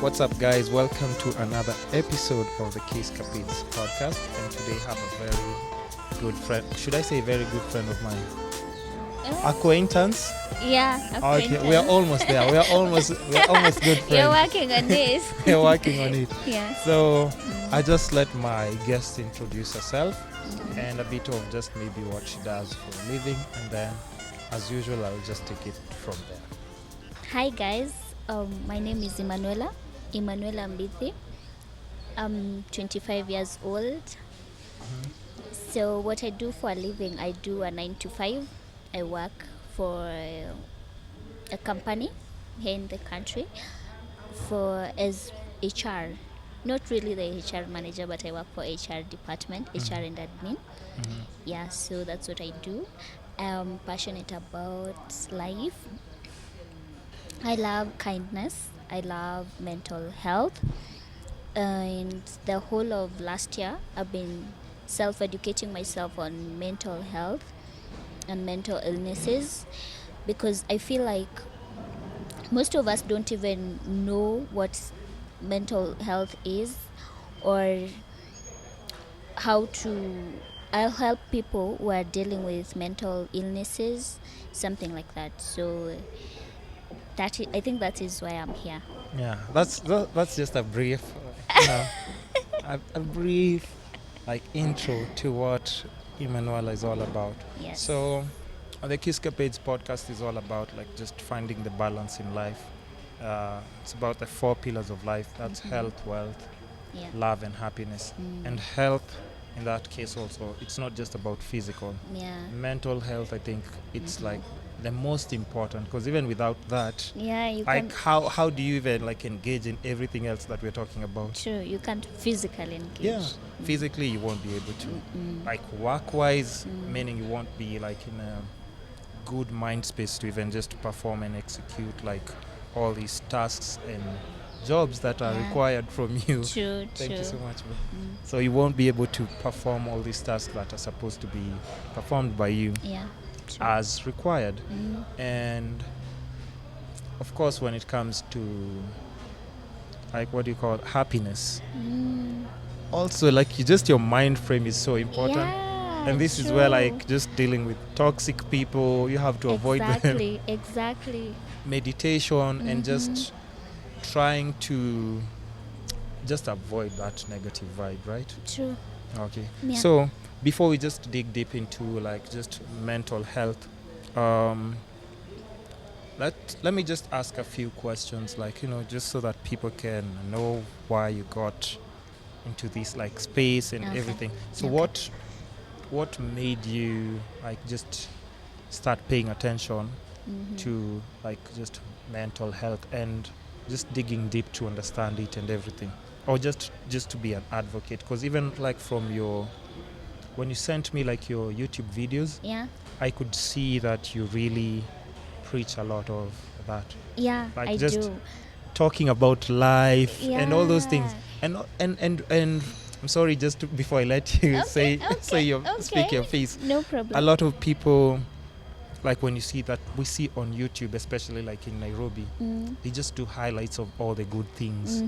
What's up, guys? Welcome to another episode of the Capades podcast. And today I have a very good friend. Should I say very good friend of mine? Acquaintance? Yeah, acquaintance. Okay, we are almost there. We are almost good friends. You're working on this. We're working on it. Yeah. So I just let my guest introduce herself and a bit of just maybe what she does for a living, and then, as usual, I'll just take it from there. Hi guys, my name is Emmanuela Mbithi. I'm 25 years old. So what I do for a living, I do a 9 to 5. I work for a company here in the country as HR. Not really the HR manager, but I work for HR department, HR and admin. Yeah, so that's what I do. I'm passionate about life. I love kindness. I love mental health. And the whole of last year, I've been self-educating myself on mental health and mental illnesses, because I feel like most of us don't even know what mental health is or how to. I'll help people who are dealing with mental illnesses, something like that. So I think that is why I'm here. Yeah, that's just a brief, a brief intro to what Emmanuela is all about. Yes. So the Capades podcast is all about just finding the balance in life. It's about the 4 pillars of life. That's health, wealth, love, and happiness. And health, in that case also, it's not just about physical. Yeah. Mental health, I think it's the most important, because even without that, You how do you even engage in everything else that we're talking about? True, you can't physically engage. Yeah, physically you won't be able to. Work-wise, meaning you won't be in a good mind space to even just perform and execute all these tasks and jobs that are required from you. True. Thank you so much, bro. So you won't be able to perform all these tasks that are supposed to be performed by you. Yeah. True. As required. And of course, when it comes to happiness, also your mind frame is so important. And this is where just dealing with toxic people, you have to avoid them. Exactly. Meditation and just trying to just avoid that negative vibe, right? True. Okay. Yeah. So before we just dig deep into just mental health, let me just ask a few questions, just so that people can know why you got into this space and everything. So what made you just start paying attention to just mental health and just digging deep to understand it and everything, or just to be an advocate? Because even from when you sent me your YouTube videos, I could see that you really preach a lot of that. Yeah, I just do. Talking about life and all those things. And I'm sorry, before I let you speak your piece. No problem. A lot of people, when you see that we see on YouTube, especially in Nairobi, they just do highlights of all the good things.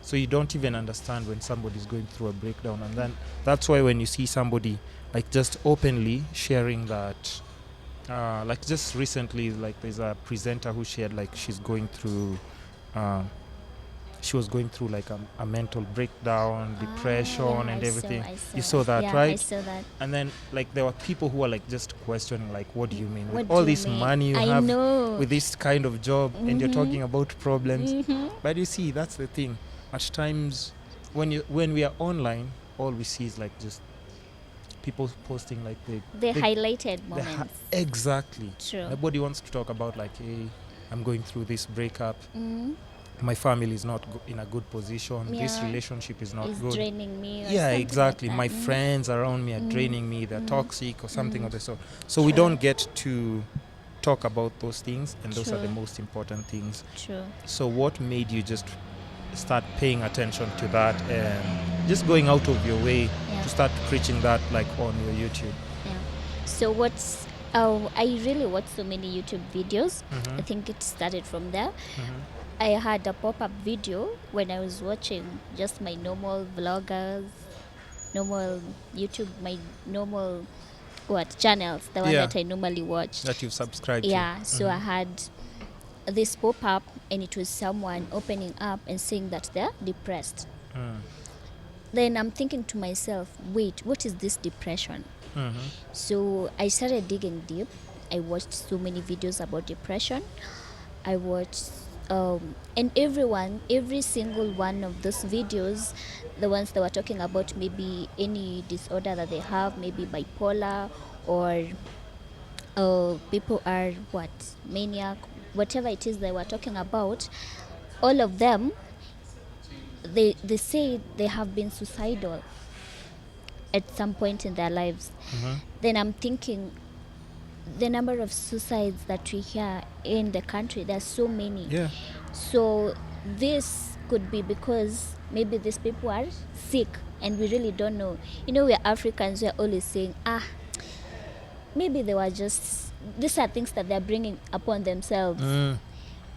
So you don't even understand when somebody's going through a breakdown. And then that's why when you see somebody just openly sharing that, just recently, there's a presenter who shared she's going through she was going through a mental breakdown, depression and everything. You saw that, right? I saw that. And then there were people who were just questioning what do you mean with all this money you have with this kind of job, and you're talking about problems. But you see, that's the thing. At times when we are online, all we see is just people posting the highlighted moments. Exactly. True. Nobody wants to talk about hey, I'm going through this breakup. My family is not in a good position. This relationship is not good. Draining me. Exactly. My friends around me are draining me. They're toxic or something of the sort. So we don't get to talk about those things, and those are the most important things. True. So what made you just start paying attention to that and just going out of your way to start preaching that on your YouTube? So I really watched so many YouTube videos. I think it started from there. I had a pop-up video when I was watching just my normal vloggers, normal YouTube, my normal channels, the one Yeah. that I normally watch. That you've subscribed Yeah, to. so I had this pop-up, and it was someone opening up and saying that they're depressed. Then I'm thinking to myself, wait, what is this depression? So I started digging deep. I watched so many videos about depression. I watched and every single one of those videos, the ones that were talking about maybe any disorder that they have, maybe bipolar, or people are maniac, whatever it is they were talking about, all of them, they say they have been suicidal at some point in their lives. Then I'm thinking, the number of suicides that we hear in the country, there's so many. Yeah. So this could be because maybe these people are sick and we really don't know. We're Africans, we're always saying, maybe they were just, these are things that they're bringing upon themselves.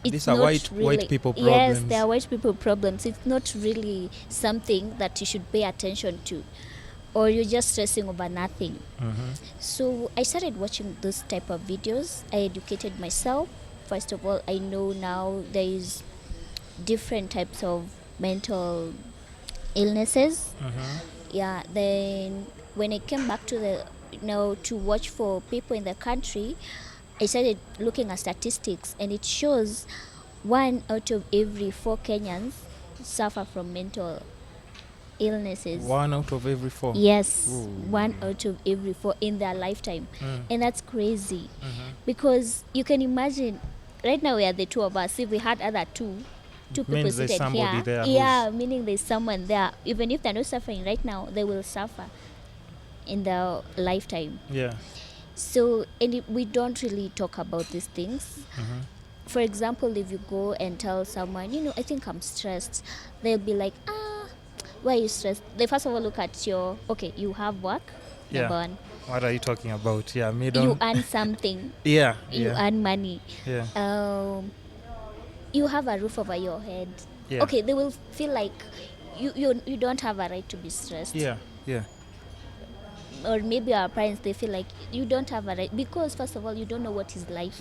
These are white people problems. Yes, they are white people problems. It's not really something that you should pay attention to, or you're just stressing over nothing. So I started watching those type of videos. I educated myself. First of all, I know now there is different types of mental illnesses. Yeah, then when I came back to to watch for people in the country, I started looking at statistics, and it shows 1 out of every 4 Kenyans suffer from mental illnesses. 1 out of every 4? Yes. Ooh. 1 out of every 4 in their lifetime. And that's crazy. Because you can imagine, right now we are the two of us. If we had other two people Means there's seated somebody here, there yeah, meaning there's someone there. Even if they're not suffering right now, they will suffer in their lifetime. Yeah. So, and we don't really talk about these things. For example, if you go and tell someone, I think I'm stressed, they'll be like, why are you stressed? They first of all look at you have work, Yeah. number one. What are you talking about? Yeah, You earn something. Yeah. You earn money. Yeah. You have a roof over your head. Yeah. Okay, they will feel like you don't have a right to be stressed. Yeah. Yeah. Or maybe our parents, they feel like you don't have a right, because first of all, you don't know what is life.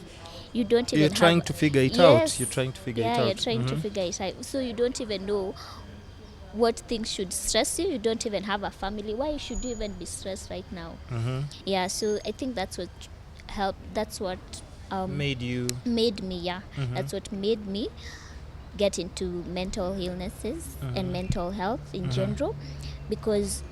You don't even You're trying to figure it out. Yes. You're trying to figure it out. Yeah, you're trying to figure it out. So you don't even know what things should stress you. You don't even have a family. Why should you even be stressed right now? Yeah, so I think that's what helped. That's what made me. Yeah, that's what made me get into mental illnesses and mental health in general, because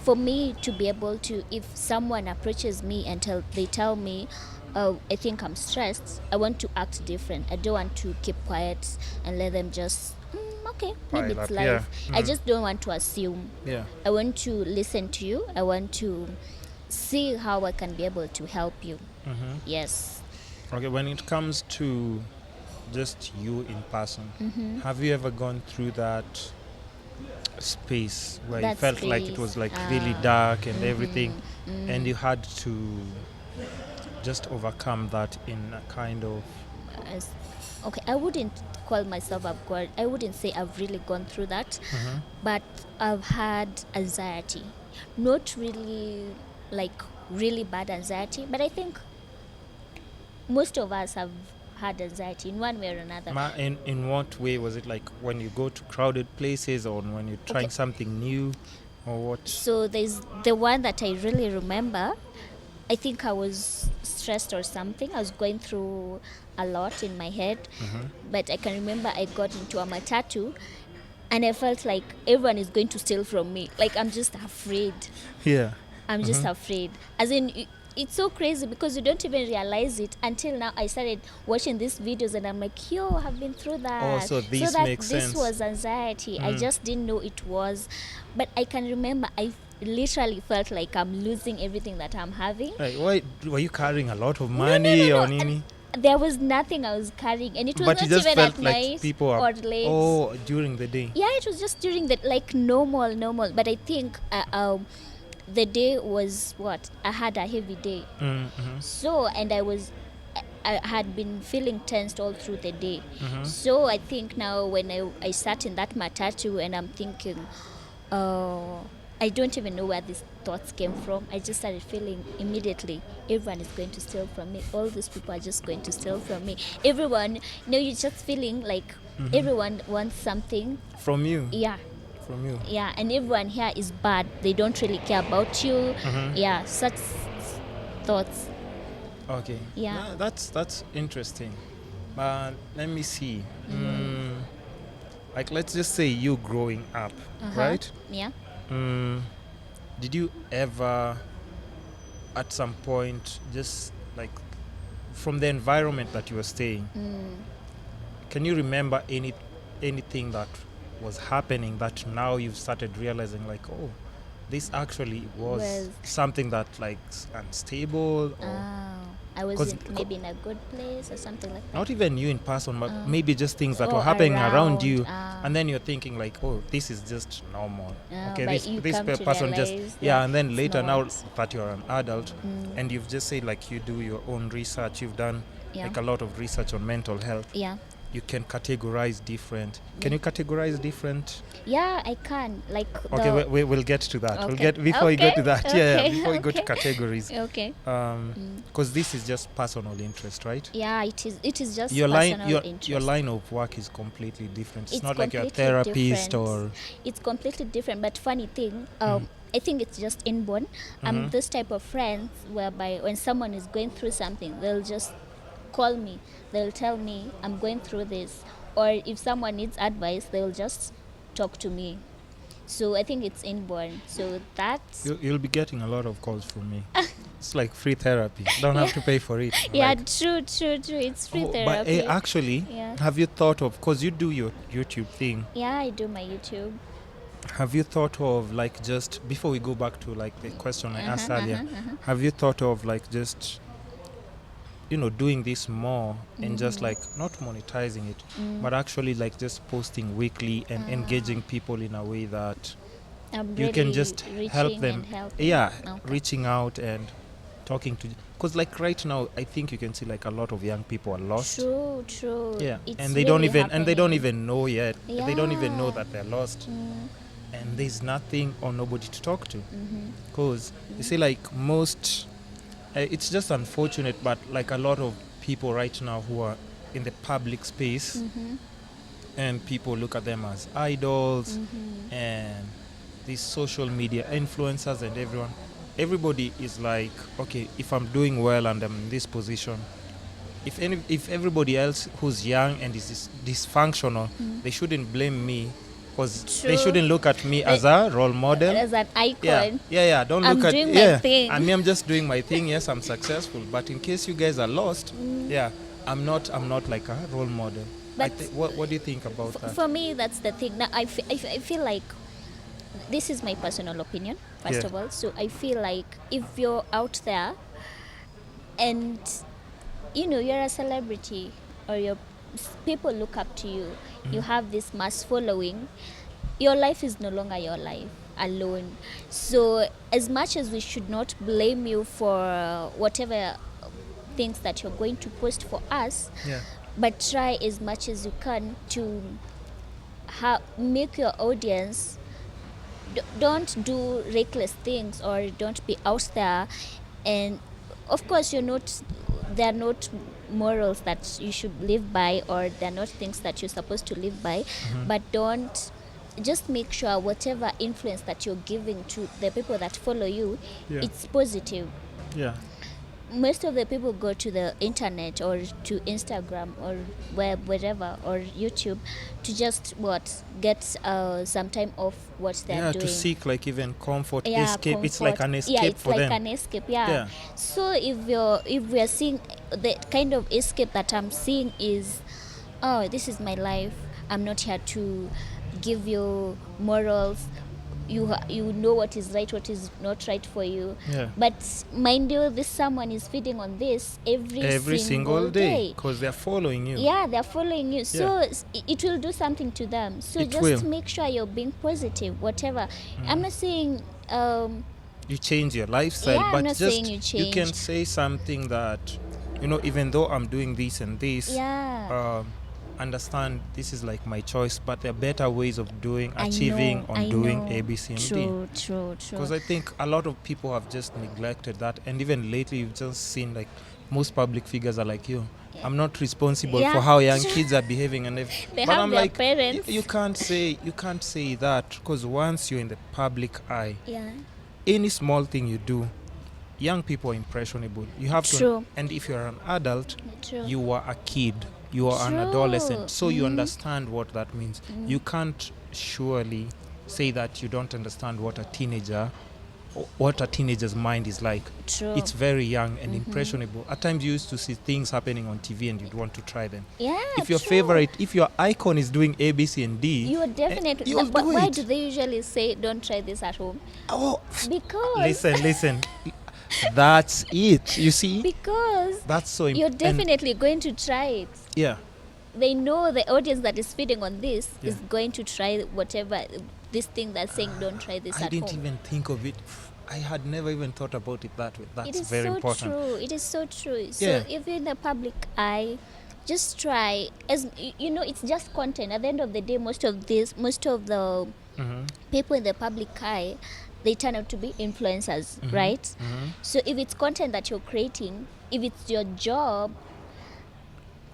for me to be able to, if someone approaches me and they tell me, I think I'm stressed, I want to act different. I don't want to keep quiet and let them just okay, maybe Pile it's up, life. yeah. I just don't want to assume. Yeah. I want to listen to you. I want to see how I can be able to help you. Yes. Okay, when it comes to just you in person, have you ever gone through that space where you felt like it was like really dark and everything, and you had to just overcome that in a kind of okay, I wouldn't call myself I wouldn't say I've really gone through that, but I've had anxiety. Not really like really bad anxiety, but I think most of us have had anxiety in one way or another. In what way? Was it like when you go to crowded places, or when you're trying something new, or what? So there's the one that I really remember. I think I was stressed or something. I was going through a lot in my head. But I can remember I got into a matatu, and I felt like everyone is going to steal from me. Like, I'm just afraid. Yeah. I'm just afraid. As in, it's so crazy because you don't even realize it until now. I started watching these videos and I'm like, yo, I've been through that. Oh, so this makes sense. This was anxiety. I just didn't know it was. But I can remember I literally felt like I'm losing everything that I'm having. Like, why were you carrying a lot of money or anything? There was nothing I was carrying, and it was but not you just even felt at like night people are, or late. Oh, during the day. Yeah, it was just during the like normal. But I think the day was I had a heavy day. So, and I was I had been feeling tensed all through the day. So I think now when I sat in that matatu and I'm thinking, I don't even know where these thoughts came from. I just started feeling immediately, everyone is going to steal from me. All these people are just going to steal from me. Everyone, you're just feeling like everyone wants something. From you. Yeah. From you. Yeah, and everyone here is bad. They don't really care about you. Yeah, such thoughts. Okay. Yeah. That's interesting. But let me see. Like, let's just say you growing up, right? Yeah. Did you ever, at some point, just like from the environment that you were staying, can you remember anything that was happening that now you've started realizing, like, oh, this actually was something that like unstable, or I was maybe in a good place or something like that. not even you in person, but maybe just things that were happening around you, and then you're thinking like, oh, this is just normal. Okay, this person just and then later, now that you're an adult and you've just said, like, you do your own research, you've done like a lot of research on mental health. Yeah. You can categorize different. Can you categorize different? Yeah, I can. Like, okay, we'll get to that. Okay. We'll get before we get to that. Before we go to Okay. categories. Okay. Because this is just personal interest, right? Yeah, it is. It is just your personal line. interest. Your line of work is completely different. It's not like you're a completely therapist different. or. It's completely different. But funny thing, I think it's just inborn. This type of friends whereby when someone is going through something, they'll just call me. They'll tell me I'm going through this, or if someone needs advice, they'll just talk to me. So I think it's inborn. So that's You'll be getting a lot of calls from me. It's like free therapy. Don't have to pay for it. yeah, Like, true. It's free but therapy. actually, Yeah. have you thought of, because you do your YouTube thing, Yeah, I do my YouTube. have you thought of, like, just before we go back to like the question I asked earlier, have you thought of like just doing this more and just like not monetizing it, but actually like just posting weekly and engaging people in a way that I'm you can just help reaching them. and helping. Yeah, Okay. reaching out and talking to, because like right now I think you can see like a lot of young people are lost. True. Yeah, It's and they don't really even happening. know yet. They don't even know Yeah. that they're lost, and there's nothing or nobody to talk to, because you see, like, most it's just unfortunate, but like a lot of people right now who are in the public space, and people look at them as idols, and these social media influencers and everybody is like, okay, if I'm doing well and I'm in this position, if everybody else who's young and is dysfunctional, they shouldn't blame me, because they shouldn't look at me as a role model, as an icon. Yeah. Don't I'm look at doing my thing. I mean, I'm just doing my thing. Yes, I'm successful, but in case you guys are lost, I'm not like a role model. But what do you think about that? For me, that's the thing. Now, I feel like this is my personal opinion, first of all. So I feel like if you're out there and you're a celebrity, or people look up to you, you have this mass following, your life is no longer your life alone. So as much as we should not blame you for whatever things that you're going to post for us, but try as much as you can to make your audience don't do reckless things, or don't be out there. And of course, they're not morals that you should live by, or they're not things that you're supposed to live by, but don't, just make sure whatever influence that you're giving to the people that follow you, it's positive. Most of the people go to the internet or to Instagram or wherever, or YouTube, to just get some time off what they're doing. To seek like even comfort, escape. It's like an escape it's for like them. an escape. So if we're seeing the kind of escape that I'm seeing is, oh, this is my life, I'm not here to give you morals, you know what is right, what is not right for you. But mind you, this someone is feeding on this every single day, because they're following you. They're following you. So it will do something to them. So make sure you're being positive, whatever. I'm not saying you change your lifestyle, but I'm not just saying you change. can say something that even though I'm doing this and this, Yeah. understand this is like my choice, but there are better ways of doing, I achieving, know, on I doing know. A, B, C, and D. True. Because I think a lot of people have just neglected that, and even lately you've just seen like most public figures are like, I'm not responsible Yeah. for how young kids are behaving and everything. They But have I'm their like, parents. you can't say that, because once you're in the public eye, Yeah. any small thing you do, young people are impressionable. You have True. to, and if you're an adult, True. you are a kid, you are an True. adolescent, so you understand what that means. You can't surely say that you don't understand what a teenager's mind is like. True. It's very young and impressionable. At times you used to see things happening on TV and you'd want to try them. Yeah. If your true. if your icon is doing A, B, C, and D, You are definitely. you'll But do why it. do they usually say don't try this at home? Oh, Because listen. That's it. You see, because that's so you're important. definitely going to try it. Yeah. They know the audience that is feeding on this Yeah. is going to try whatever this thing that's saying don't try this I at didn't home. even think of it. I had never even thought about it that way. It That's is very so important. true. It is so true. So Yeah. if you're in the public eye, just try. As it's just content. At the end of the day, most of the people in the public eye, they turn out to be influencers, right? So if it's content that you're creating, if it's your job,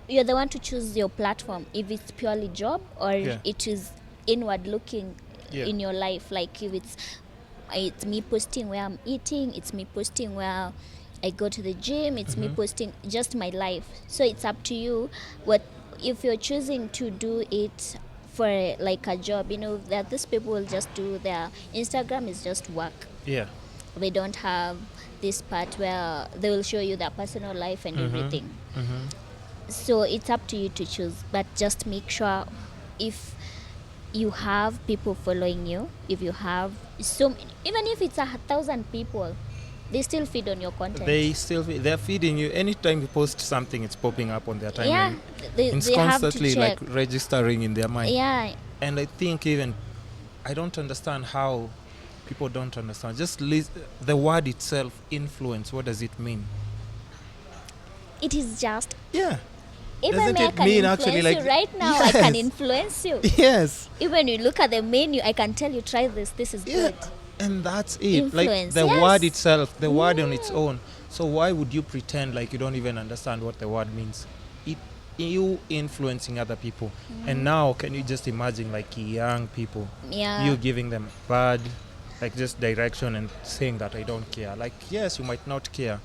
you're the one to choose your platform. If it's purely job or Yeah. it is inward looking Yeah. in your life, like if it's me posting where I'm eating, it's me posting where I go to the gym, it's me posting just my life. So it's up to you. What if you're choosing to do it for like a job? That these people will just do their Instagram is just work. Yeah. They don't have this part where they will show you their personal life and everything. So it's up to you to choose, but just make sure if you have people following you, if you have even if it's 1,000 people, they still feed on your content. They're feeding you. Anytime you post something, it's popping up on their timeline. Yeah, It's they have to constantly check. like registering in their mind. Yeah, And I think I don't understand how people don't understand. Just the word itself, influence. What does it mean? it is just. Yeah. Even Doesn't me, I it can mean influence actually you like right now. I can Yes. influence you. Yes. Even you look at the menu, I can tell you try this. This is Yeah. good. And that's it. Like Influence, the yes. word itself, the word on its own. So why would you pretend like you don't even understand what the word means? You influencing other people. And now can you just imagine like young people, Yeah. you giving them bad like just direction and saying that I don't care. Like yes, you might not care,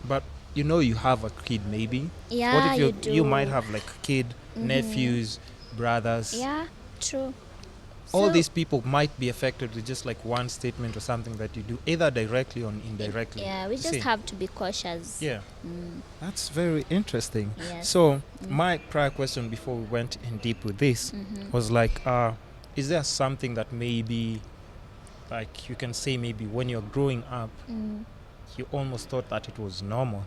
but you have a kid maybe. Yeah, What if you do. you might have like a kid, nephews, brothers. Yeah, true. All So- these people might be affected with just like one statement or something that you do, either directly or indirectly. Yeah, we You just see? have to be cautious. Yeah, that's very interesting. Yes. So my prior question before we went in deep with this was like, is there something that maybe, like you can say maybe when you're growing up, you almost thought that it was normal,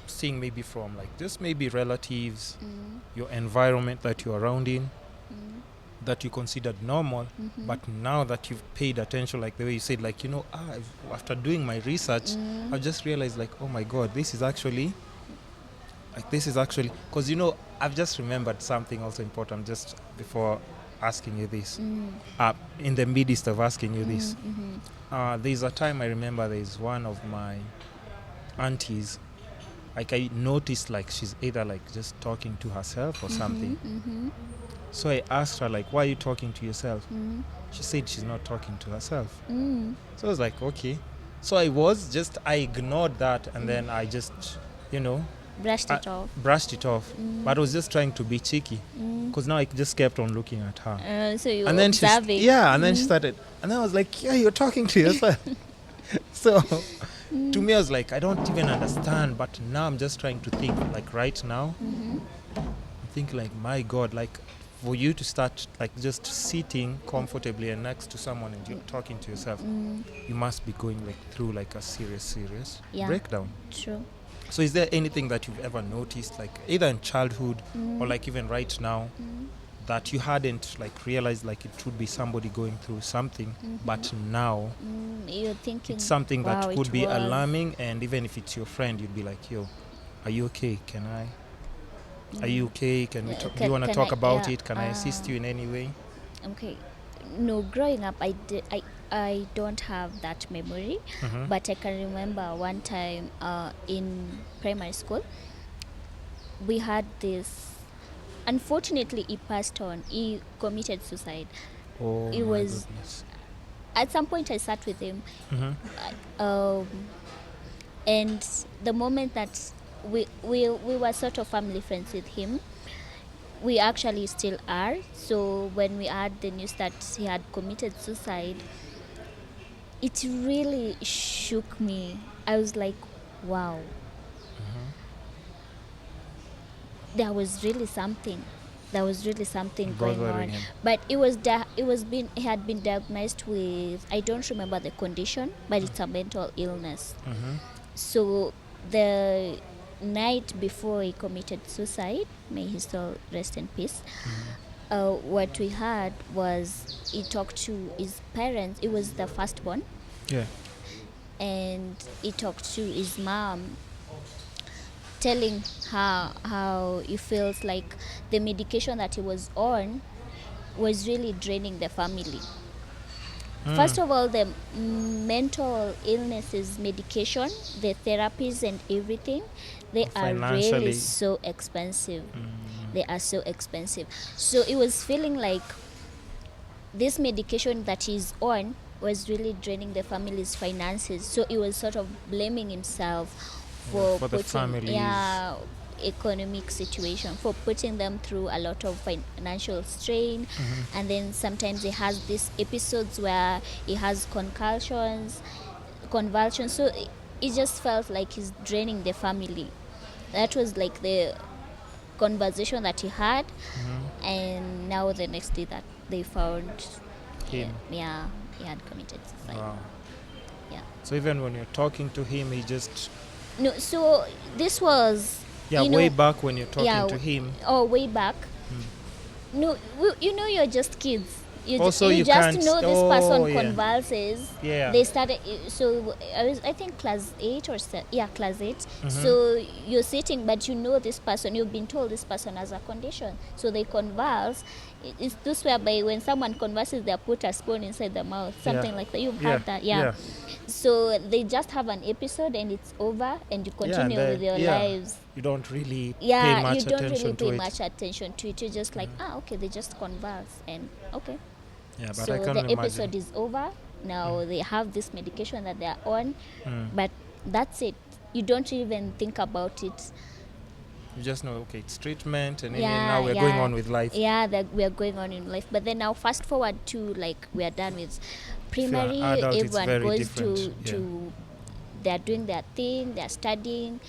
seeing maybe from like just maybe relatives, your environment that you're around in, that you considered normal, but now that you've paid attention, like the way you said, like after doing my research, I just realized like, oh my god, this is actually because I've just remembered something also important just before asking you this, in the midst of asking you this. There's a time I remember there's one of my aunties, like I noticed like she's either like just talking to herself or something. So I asked her like, why are you talking to yourself? She said she's not talking to herself. So I was like, okay. So I ignored that, and then I just Brushed it off. brushed it off. But I was just trying to be cheeky, because now I just kept on looking at her. So you And then observing. and then she started, and then I was like, yeah, you're talking to yourself. So to me I was like, I don't even understand, but now I'm just trying to think like right now. I think like, my god, like for you to start like just sitting comfortably and next to someone and you're talking to yourself, you must be going like through like a serious Yeah. breakdown. True. So is there anything that you've ever noticed, like either in childhood or like even right now, that you hadn't like realized like it would be somebody going through something, but now You're thinking it's something that wow, could it be was. alarming, and even if it's your friend, you'd be like, yo, Are you okay? Can I? Are you okay? Can we talk? Do you want to Can talk I, about yeah, it? Can I assist you in any way? Okay. No, growing up, I don't have that memory, but I can remember one time in primary school, we had this. Unfortunately, he passed on. He committed suicide. Oh It my was goodness. at some point I sat with him, and the moment that we were sort of family friends with him, we actually still are. So when we had the news that he had committed suicide, it really shook me. I was like, wow, there was really something. There was really something going Bothering on. him. But he had been diagnosed with, I don't remember the condition, but it's a mental illness. So the night before he committed suicide, may his soul rest in peace, what we had was he talked to his parents. It was the firstborn, Yeah. and he talked to his mom, telling her how he feels like the medication that he was on was really draining the family. First of all, the mental illnesses medication, the therapies and everything, they are really Financially. so expensive. They are so expensive. So it was feeling like this medication that he's on was really draining the family's finances. So he was sort of blaming himself for for the putting families. economic situation, for putting them through a lot of financial strain. And then sometimes he has these episodes where he has convulsions. So it just felt like he's draining the family. That was like the conversation that he had. And now the next day that they found Him. he had committed suicide. Wow. Yeah. So even when you're talking to him, he just No, so this was way back when you're talking to him. Oh, way back. No, you're just kids. Also, you you just can't- know this oh, person yeah. convulses. Yeah. They started. So I think class 8 or class 8. So you're sitting, but you know this person. You've been told this person has a condition. So they convulse. It's this whereby when someone convulses, they put a spoon inside the mouth, something like that. You've heard that, yeah. So they just have an episode and it's over, and you continue with your lives. You don't really pay Yeah, much you don't attention really to pay it. much attention to it. You're just like, okay, they just converse, and okay. Yeah, but So I can the imagine. episode is over. Now they have this medication that they're on, but that's it. You don't even think about it. You just know, okay, it's treatment, and Yeah, now we're going on with life. Yeah, that we are going on in life. But then now fast forward to like we are done with primary. If you're an adult, it's Everyone very goes different. to they're doing their thing. They're studying.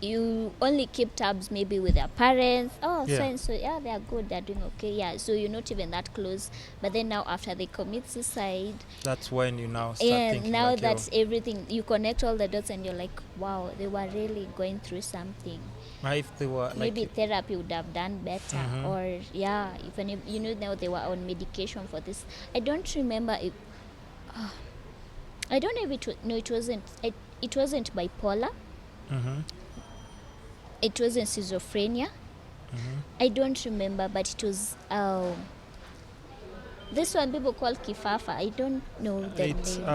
You only keep tabs maybe with their parents. Oh, Yeah. so and so, yeah, they're good, they're doing okay. Yeah, so you're not even that close. But then now after they commit suicide, That's when you now start and thinking now like, that's everything. You connect all the dots and you're like, wow, they were really going through something. if they were like, Maybe therapy would have done better, or even if now they were on medication for this. I don't remember if I don't know if it was, no, it wasn't bipolar. It wasn't schizophrenia. I don't remember, but it was this one people call kifafa. I don't know the it's name.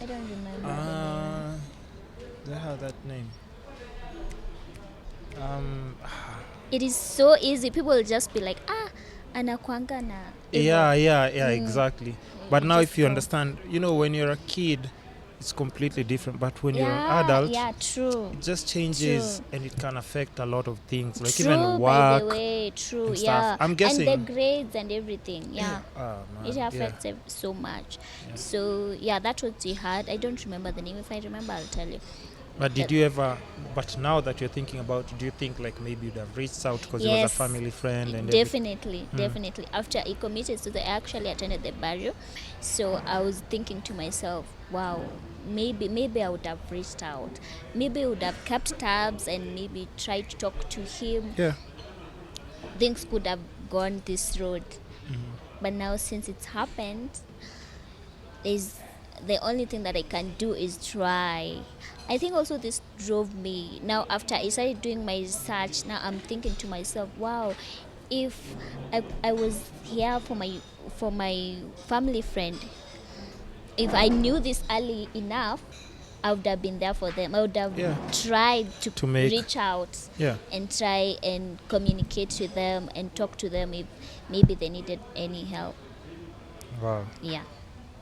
I don't remember the name. they have that name. It is so easy. People will just be like, anakwanga na hivyo." Exactly. But You now just if you go. understand, when you're a kid, it's completely different. But when you're Yeah, an adult, yeah, true. it just changes, True. and it can affect a lot of things, like True, even by the work. way, true, and yeah. stuff. I'm guessing- And the grades and everything, yeah. Man, It yeah. affects so much. So yeah, that's what we had. I don't remember the name. If I remember, I'll tell you. But did you ever? But now that you're thinking about it, do you think like maybe you'd have reached out because he was a Yes. family friend and everything? Definitely. After he committed suicide, I actually attended the burial. So I was thinking to myself, wow, maybe I would have reached out. Maybe I would have kept tabs and maybe tried to talk to him. Yeah. Things could have gone this road. But now since it's happened, there's the only thing that I can do is try. I think also this drove me. Now after I started doing my research, now I'm thinking to myself, wow, if I was here for my family friend, if I knew this early enough, I would have been there for them. I would have tried To make- reach out Yeah. and try and communicate with them and talk to them if maybe they needed any help. Wow. Yeah.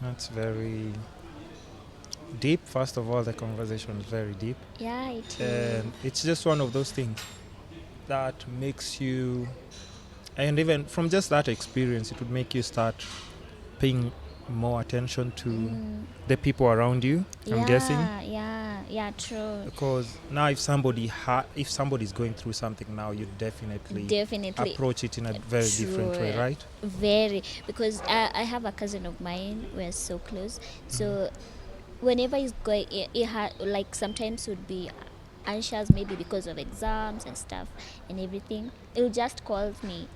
That's very deep. First of all, the conversation is very deep. Yeah, it is. And it's just one of those things that makes you, and even from just that experience, it would make you start paying more attention to the people around you, I'm guessing. Yeah, true. Because now if somebody's going through something now, you definitely approach it in a very different way, right? Very, because I have a cousin of mine. We're so close. So whenever he's going, like sometimes would be anxious, maybe because of exams and stuff and everything. He'll just call me,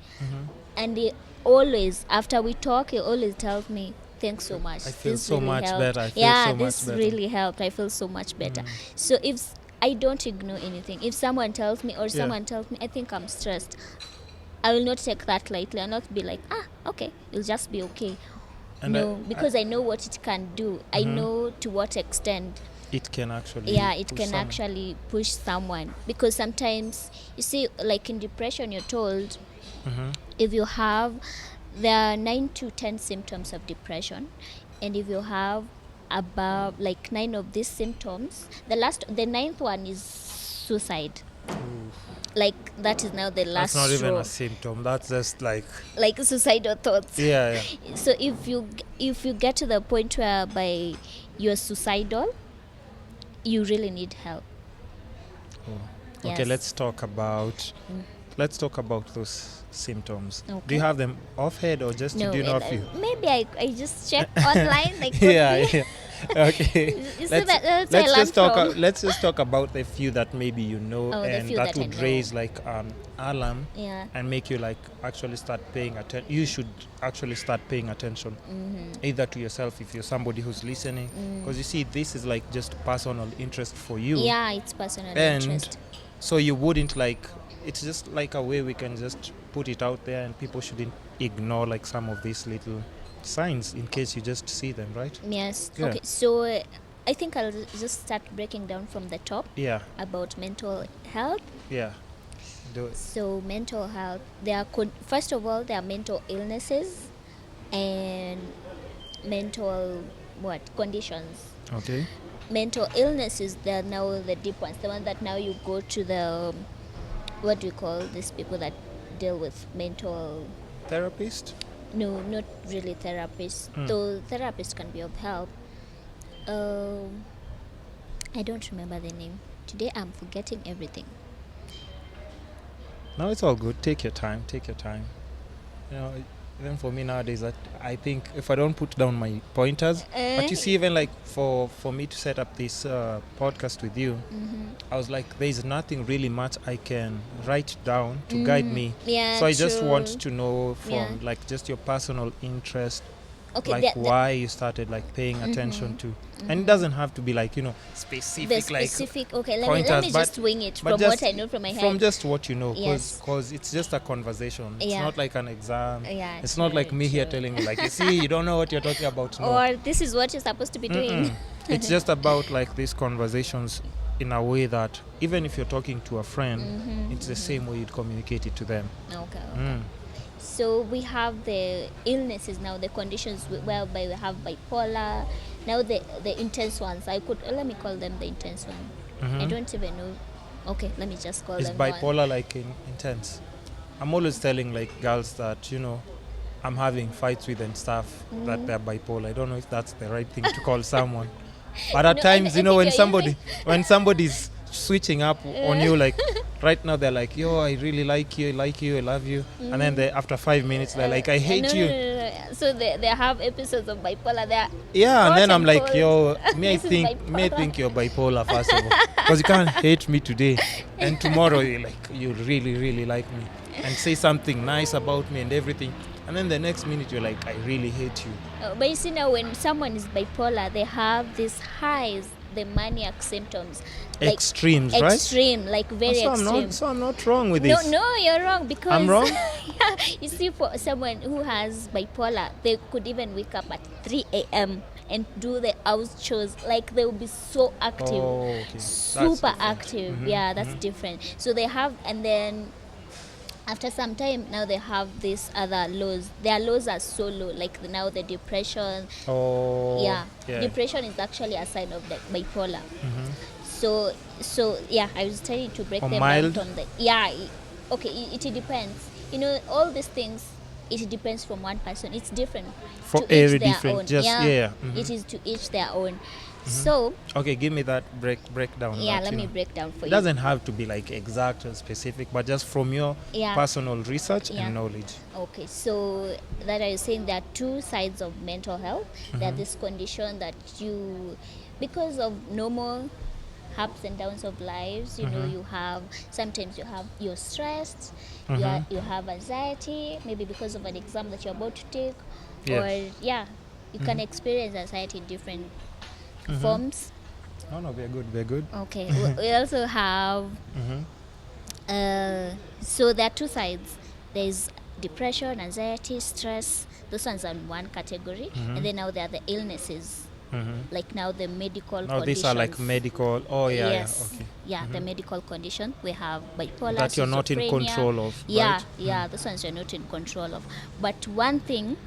and he always, after we talk, he always tells me, "Thanks so much. I feel This so really much helped. better. I feel Yeah, so much this better." really helped. I feel so much better." So if I don't ignore anything, if someone tells me or someone tells me, I think I'm stressed, I will not take that lightly. I'll not be like, okay, it'll just be okay. And No, because I know what it can do. I know to what extent it can actually it push can someone. actually push someone. Because sometimes, you see, like in depression, you're told if you have, there are 9 to 10 symptoms of depression, and if you have above like 9 of these symptoms, the ninth one is suicide. Like that is now the last That's not even straw. a symptom. That's just like Suicidal thoughts. yeah. So if you get to the point whereby you're suicidal, you really need help. Okay, Yes. let's talk about those symptoms. Do Okay. you have them off head or just do you know a few? Maybe I just check online. Like Yeah. Okay. You see that's where I let's learned just talk. from. Let's just talk about the few that maybe you know, Oh, the and few that that I would know. raise like alarm Yeah. and make you like actually start paying attention. You should actually start paying attention, either to yourself if you're somebody who's listening, because you see this is like just personal interest for you. Yeah, it's personal And interest. so you wouldn't like, it's just like a way we can just put it out there, and people shouldn't ignore like some of these little signs in case you just see them, right? Yes. Yeah. Okay. So I think I'll just start breaking down from the top Yeah, about mental health. yeah. Do it. So mental health, first of all, there are mental illnesses and mental conditions. Okay. Mental illnesses, they're now the deep ones, the one that now you go to the what do you call these people that deal with mental. Therapist? No, not really therapists, though therapists can be of help. I don't remember the name today. I'm forgetting everything. No, it's all good. Take your time. You know, even for me nowadays, that I think if I don't put down my pointers, but you see, even like for me to set up this podcast with you, I was like, there's nothing really much I can write down to guide me. Yeah, So I just true. want to know from Yeah. like just your personal interest, Okay, like why you started like paying attention to, and it doesn't have to be like, you know, specific, the specific. Okay, let pointers, me but- just wing it but from just what I know from my head. from just what you know, Yes. because it's just a conversation. It's Yeah. not like an exam. Yeah, It's not like true, me here true. telling you like, you see, you don't know what you're talking about. No. Or this is what you're supposed to be doing. It's just about like these conversations in a way that even if you're talking to a friend, it's the same way you'd communicate it to them. Okay. Mm. So we have the illnesses now, the conditions whereby we have bipolar. Now the intense ones. Let me call them the intense one. I don't even know. Okay, let me just call Is them bipolar like intense? I'm always telling like girls that, you know, I'm having fights with and stuff, that they're bipolar. I don't know if that's the right thing to call someone. But at No, times, I you know, think you're when somebody's switching up on you, like right now they're like, yo, I really like you, I love you. And then after 5 minutes, they're like, I hate you. No. So they have episodes of bipolar. They're Yeah, and hot then I'm and like, cold. yo, me I This is think bipolar. you're bipolar first of all, because you can't hate me today, and tomorrow you really really like me and say something nice about me and everything, And then the next minute you're like, I really hate you. But you see now, when someone is bipolar, they have these highs, the maniac symptoms, like Extremes, right? extreme, like very extreme. I'm not wrong with No, this. no, you're wrong, because I'm wrong? yeah, you see, for someone who has bipolar, they could even wake up at 3 a.m. and do the house chores. Like, they will be so active, Oh, okay. That's super different. active. Yeah, that's different. So they have, and then after some time, now they have these other lows. Their lows are so low, like now the depression. Oh, Yeah, depression is actually a sign of the bipolar. So yeah, I was trying to break Or them mild? down from the okay. It depends. All these things. It depends from one person. It's different For to every each their different, own. just It is to each their own. So Okay, give me that breakdown. yeah, that, let you me know. break down for It you. doesn't have to be like exact or specific, but just from your personal research Yeah. and knowledge. Okay, so that I was saying, there are two sides of mental health. There are this condition that you, because of normal ups and downs of lives, you have, sometimes you're stressed, you have anxiety, maybe because of an exam that you're about to take, or you can experience anxiety in different forms. No, we're good. Okay, we also have so there are two sides. There's depression, anxiety, stress. Those ones are in one category. And then now there are the illnesses, like now the medical Now conditions. these are like medical. Oh yeah, Yes. yeah, okay. Yeah, the medical condition. We have bipolar, That you're not in schizophrenia. control of, Yeah, right? yeah, those ones you're not in control of. But one thing,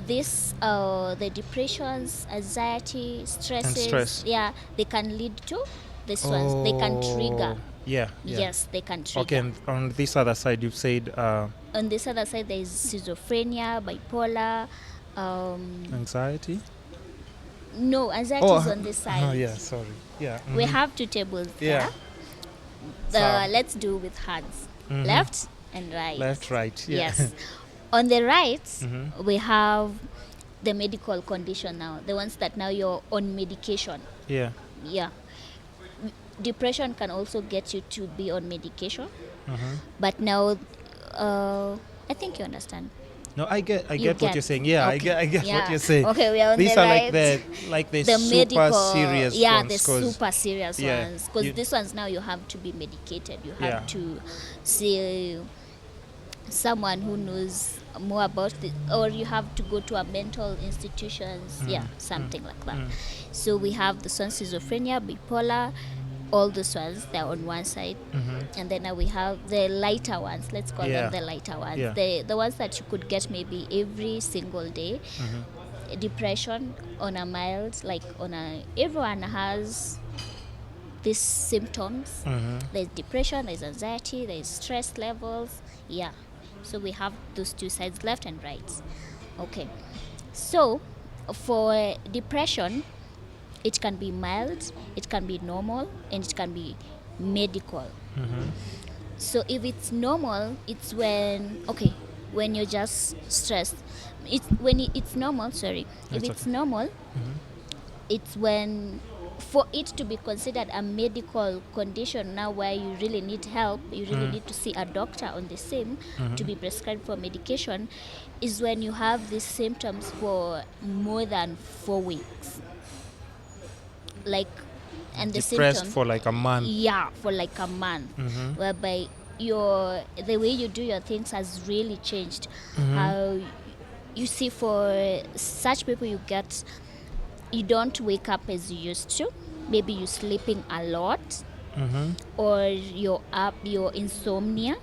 the depressions, anxiety, stresses, stress. yeah, they can lead to this ones. They can trigger. Yeah. Yes, they can trigger. Okay, and on this other side, you've said On this other side, there is schizophrenia, bipolar. Anxiety. No, anxiety is on this side. Oh yeah, sorry. Yeah. We have two tables Yeah. there. Let's do with hands, left and right. Left, right. Yeah. Yes. On the right, we have the medical condition now. The ones that now you're on medication. Yeah. Yeah. Depression can also get you to be on medication. But now, I think you understand. No, I get You what get. you're saying. Yeah, Okay. I get Yeah. what you're saying. Okay, we are on These the are right. like the The super medical, serious yeah, ones. the 'cause- super serious yeah, ones. Because you- these ones now you have to be medicated. You have Yeah. to see someone who knows more about it, or you have to go to a mental institutions. Yeah, something like that. So we have the ones, schizophrenia, bipolar, all those ones. They're on one side, and then now we have the lighter ones. Let's call Yeah. them the lighter ones. Yeah. The ones that you could get maybe every single day. Depression on a mild, like everyone has these symptoms. There's depression, there's anxiety, there's stress levels. Yeah, so we have those two sides, left and right. Okay, so for depression, it can be mild, it can be normal, and it can be medical. So if it's normal, it's when you're just stressed. It's normal, sorry. If That's it's okay. normal, it's when, for it to be considered a medical condition now, where you really need help, you really need to see a doctor on the same to be prescribed for medication, is when you have these symptoms for more than 4 weeks. Like, and the Depressed symptom, for like a month. yeah, for like a month, whereby the way you do your things has really changed. How you see, for such people, you don't wake up as you used to. Maybe you're sleeping a lot, or you're insomnia.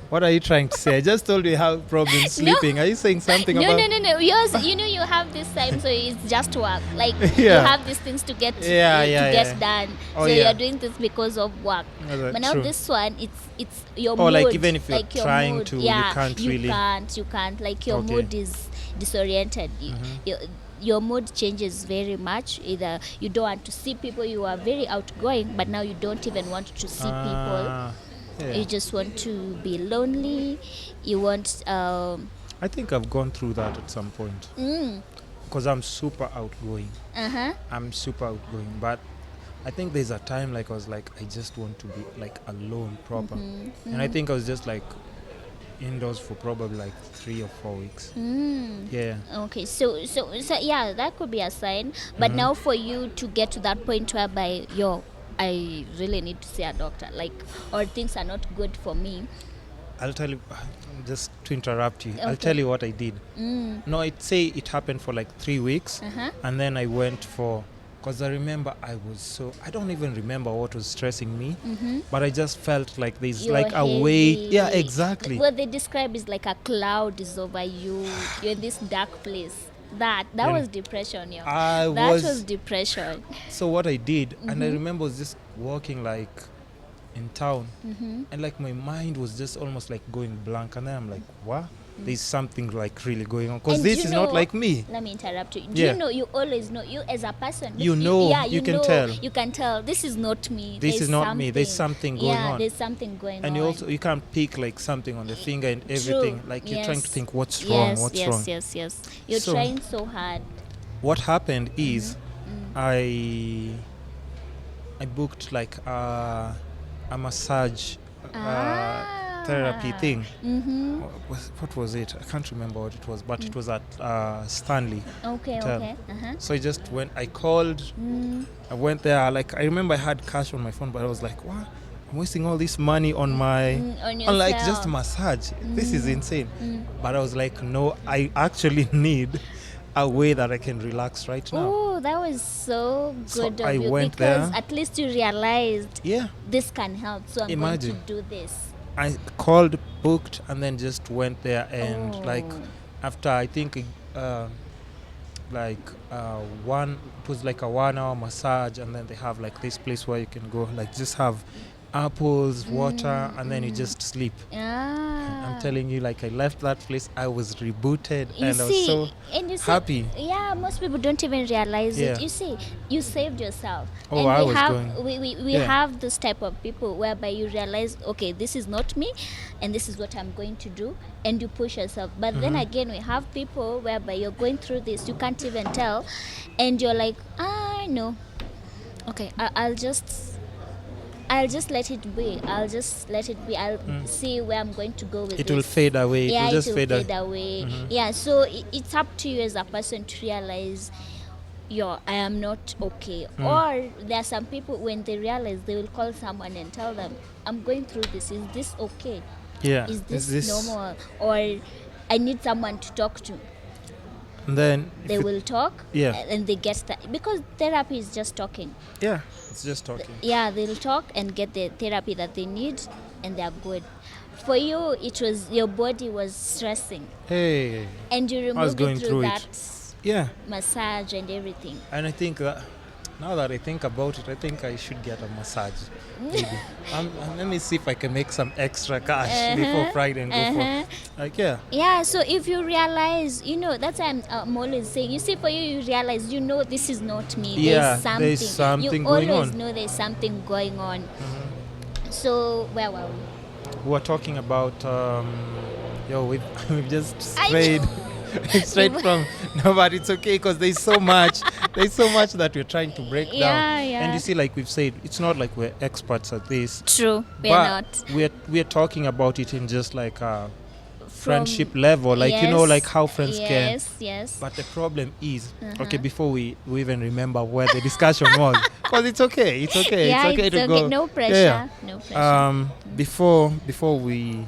What are you trying to say? I just told you you have problems sleeping. Are you saying something about? No. Yours, you have this time, so it's just work. Like, you Yeah. have these things to get Yeah. done. Oh, So yeah. you're doing this because of work. That's But now true. this one, it's your Or mood. like even if you're like your trying mood. to, you yeah, can't you really- can't. Like, your Okay. mood is disoriented. Your mood changes very much. Either you don't want to see people, you are very outgoing, but now you don't even want to see people. Yeah. You just want to be lonely. You want I think I've gone through that at some point because I'm super outgoing. I'm super outgoing, but I think there's a time like I was like, I just want to be like alone proper. And I think I was just like indoors for probably like 3 or 4 weeks. Mm. Yeah. Okay, so yeah, that could be a sign. But now for you to get to that point whereby I really need to see a doctor, like, or things are not good for me. I'll tell you, just to interrupt you, I'll Okay. tell you what I did. Mm. No, I'd say it happened for like 3 weeks, Uh-huh. and then I went for, because I remember I don't even remember what was stressing me, but I just felt like there's You're like a weight. heavy. Yeah, exactly. What they describe is like a cloud is over you. You're in this dark place. That Then was depression, yo. I That was- was depression. So what I did, and I remember was just walking like in town, and like my mind was just almost like going blank, and then I'm like, what? There's something like really going on, because And this you is not know- like me. Let me interrupt you. Do Yeah. you know, you always know, you as a person. You know, yeah, you can know, tell. You can tell, this is not me. This There's is not me. There's something going yeah, on. there's something going And on. you can't pick like something on the finger and everything. True. Like you're trying to Yes. think what's wrong, Yes, what's yes, wrong. yes. You're So- trying so hard. What happened is I booked like a massage therapy thing. Mm-hmm. What was it? I can't remember what it was, but it was at Stanley. Okay, Hotel. okay. Uh-huh. So I just went, I called, I went there, like I remember I had cash on my phone, but I was like, what? I'm wasting all this money on my, On on like yourself. just massage. This is insane. But I was like, no, I actually need a way that I can relax right now. Oh, that was so So good of I you, went because there. at least you realized Yeah. this can help. So I'm Imagine. going to do this. I called, booked, and then just went there, and like Oh. after I think one, it was like a 1 hour massage, and then they have like this place where you can go like just have apples, water, and then you just sleep. Ah. I'm telling you, like I left that place, I was rebooted, You and I was see, so and you see, happy. Yeah, most people don't even realize Yeah. it. You see, you saved yourself. Oh, and I we was have going- we Yeah. have this type of people whereby you realize, okay, this is not me, and this is what I'm going to do, and you push yourself. But then again, we have people whereby you're going through this, you can't even tell, and you're like, no, okay, I'll just let it be. I'll just let it be. I'll see where I'm going to go with It this. will fade away. Yeah, it will just it will fade fade away. away. Yeah, so it's up to you as a person to realize, I am not okay. Or there are some people, when they realize, they will call someone and tell them, I'm going through this. Is this okay? Yeah. Is this normal? Or I need someone to talk to. And then if They you- will talk, Yeah. and they get that, because therapy is just talking. Yeah, it's just talking. Yeah, they'll talk and get the therapy that they need, and they're good. For you, it was your body was stressing, Hey. and you was removed going it through through it. that Yeah. massage and everything. And I think that now that I think about it, I think I should get a massage. Maybe. Let me see if I can make some extra cash before Friday and go for, like, yeah. Yeah, so if you realize, that's why I'm always saying, you see, for you realize, this is not me. Yeah, there's there's something. something You going always on. know there's something going on. So, where were we? We were talking about, we've just I strayed. Straight from no, but it's okay, because there's so much that we're trying to break down. Yeah. And you see, like we've said, it's not like we're experts at this. True, we're but not. We're talking about it in just like a From- friendship level, like like how friends can. Yes. But the problem is, okay, before we even remember where the discussion was, because it's okay, Yeah, it's okay to go. No pressure. Yeah. No pressure. Before we,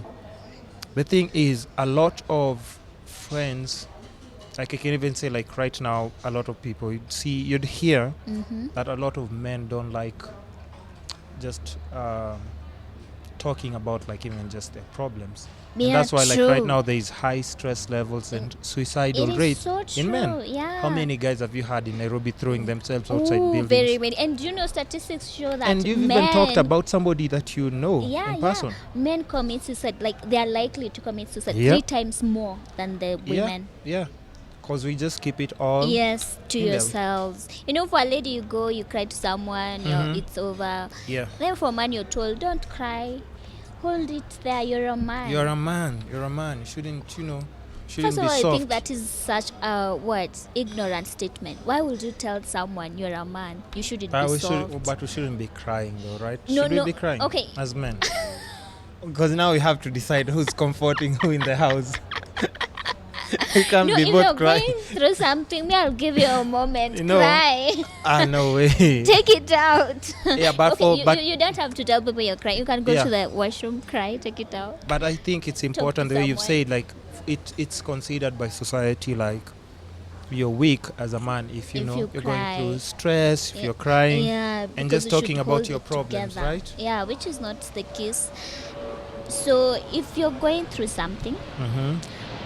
the thing is, a lot of friends, like I can even say, like right now, a lot of people, you'd hear that a lot of men don't like just talking about like even just their problems. And Yeah, that's why like true. right now there is high stress levels and suicidal It is rate so in men. true, yeah. How many guys have you had in Nairobi throwing themselves outside Ooh, buildings? very many. And statistics show that And you've men, even talked about somebody that you know in person. men commit suicide, like they are likely to commit suicide Yep. 3 times more than the women. Yeah. Because we just keep it all. Yes, to in them. yourselves. For a lady, you go, you cry to someone, it's over. Yeah. Then for a man, you're told, don't cry, hold it there, you're a man. You're a man. You shouldn't, shouldn't First be of all, soft. I think that is such a ignorant statement. Why would you tell someone you're a man? You shouldn't But be we soft. but we shouldn't be crying though, right? No, Should no, we be crying okay. as men? Because now we have to decide who's comforting who in the house. You can't No, be if you're both crying. going through something, me, I'll give you a moment. You know, Cry. No way. Take it out. Yeah, but okay, you don't have to tell people you're crying. You can go Yeah. to the washroom, cry, take it out. But I think it's important the way you've said, like it's considered by society like you're weak as a man if you If know you you're cry. going through stress, if Yeah. you're crying, Yeah, and because just you talking should about hold your it problems, together. right? Yeah, which is not the case. So if you're going through something,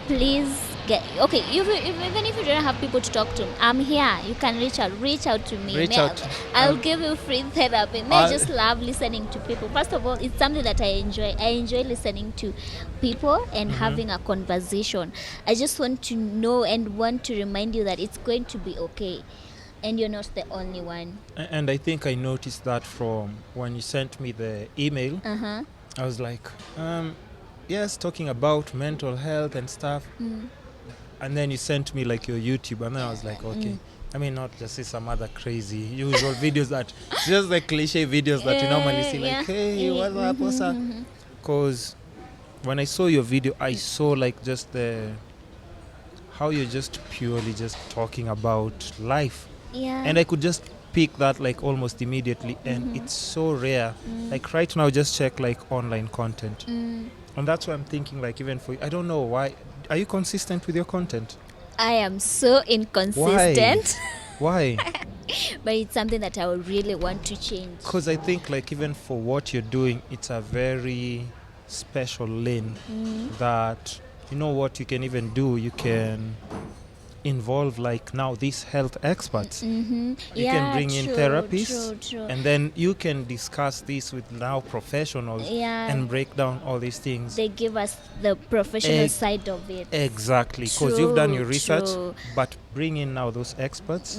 please even if you don't have people to talk to, I'm here. You can reach out to me. Reach out. I'll give you free therapy. I just love listening to people. First of all, it's something that I enjoy listening to people and having a conversation. I just want to know and want to remind you that it's going to be okay, and you're not the only one. And I think I noticed that from when you sent me the email. I was like, yes, talking about mental health and stuff. And then you sent me like your YouTube, and then I was like, okay. I mean, not just see some other crazy usual videos that just like cliche videos that you normally see, like, hey, what's up? Because when I saw your video, I saw like just how you're just purely just talking about life. Yeah. And I could just pick that like almost immediately, and it's so rare. Like right now, just check like online content. And that's why I'm thinking, like, even for you, I don't know why. Are you consistent with your content? I am so inconsistent. Why? But it's something that I would really want to change. Because I think, like, even for what you're doing, it's a very special lane that, you know what you can even do? You can involve like now these health experts. You can bring in therapists, and then you can discuss this with now professionals and break down all these things. They give us the professional side of it. Exactly, because you've done your research, but bring in now those experts,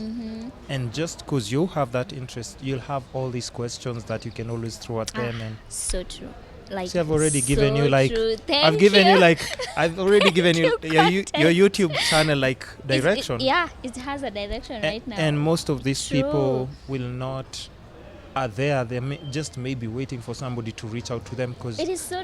and just because you have that interest, you'll have all these questions that you can always throw at them. And so true. Like, see, I've already given you like I've already given you your YouTube channel like direction. It has a direction right now. And most of these people will not are there. They just maybe waiting for somebody to reach out to them because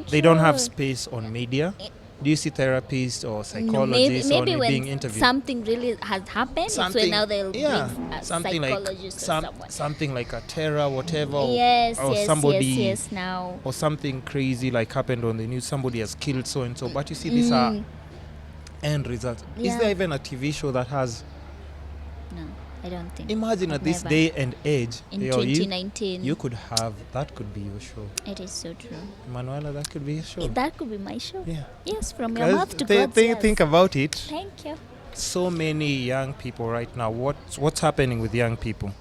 they don't have space on media. Do you see therapists or psychologists maybe or when being interviewed? Something really has happened, so now they'll bring a psychologist or someone. Something like a terror, whatever. Yes, now. Or something crazy like happened on the news. Somebody has killed so and so. But you see, these are end results. Is there even a TV show that has? No, I don't think. Imagine at this day and age, in 2019, you could have that. Could be your show. It is so true. Emmanuela, that could be your show. That could be my show. Yeah. Yes, from your mouth to God's ears. Think about it. Thank you. So many young people right now. What's happening with young people?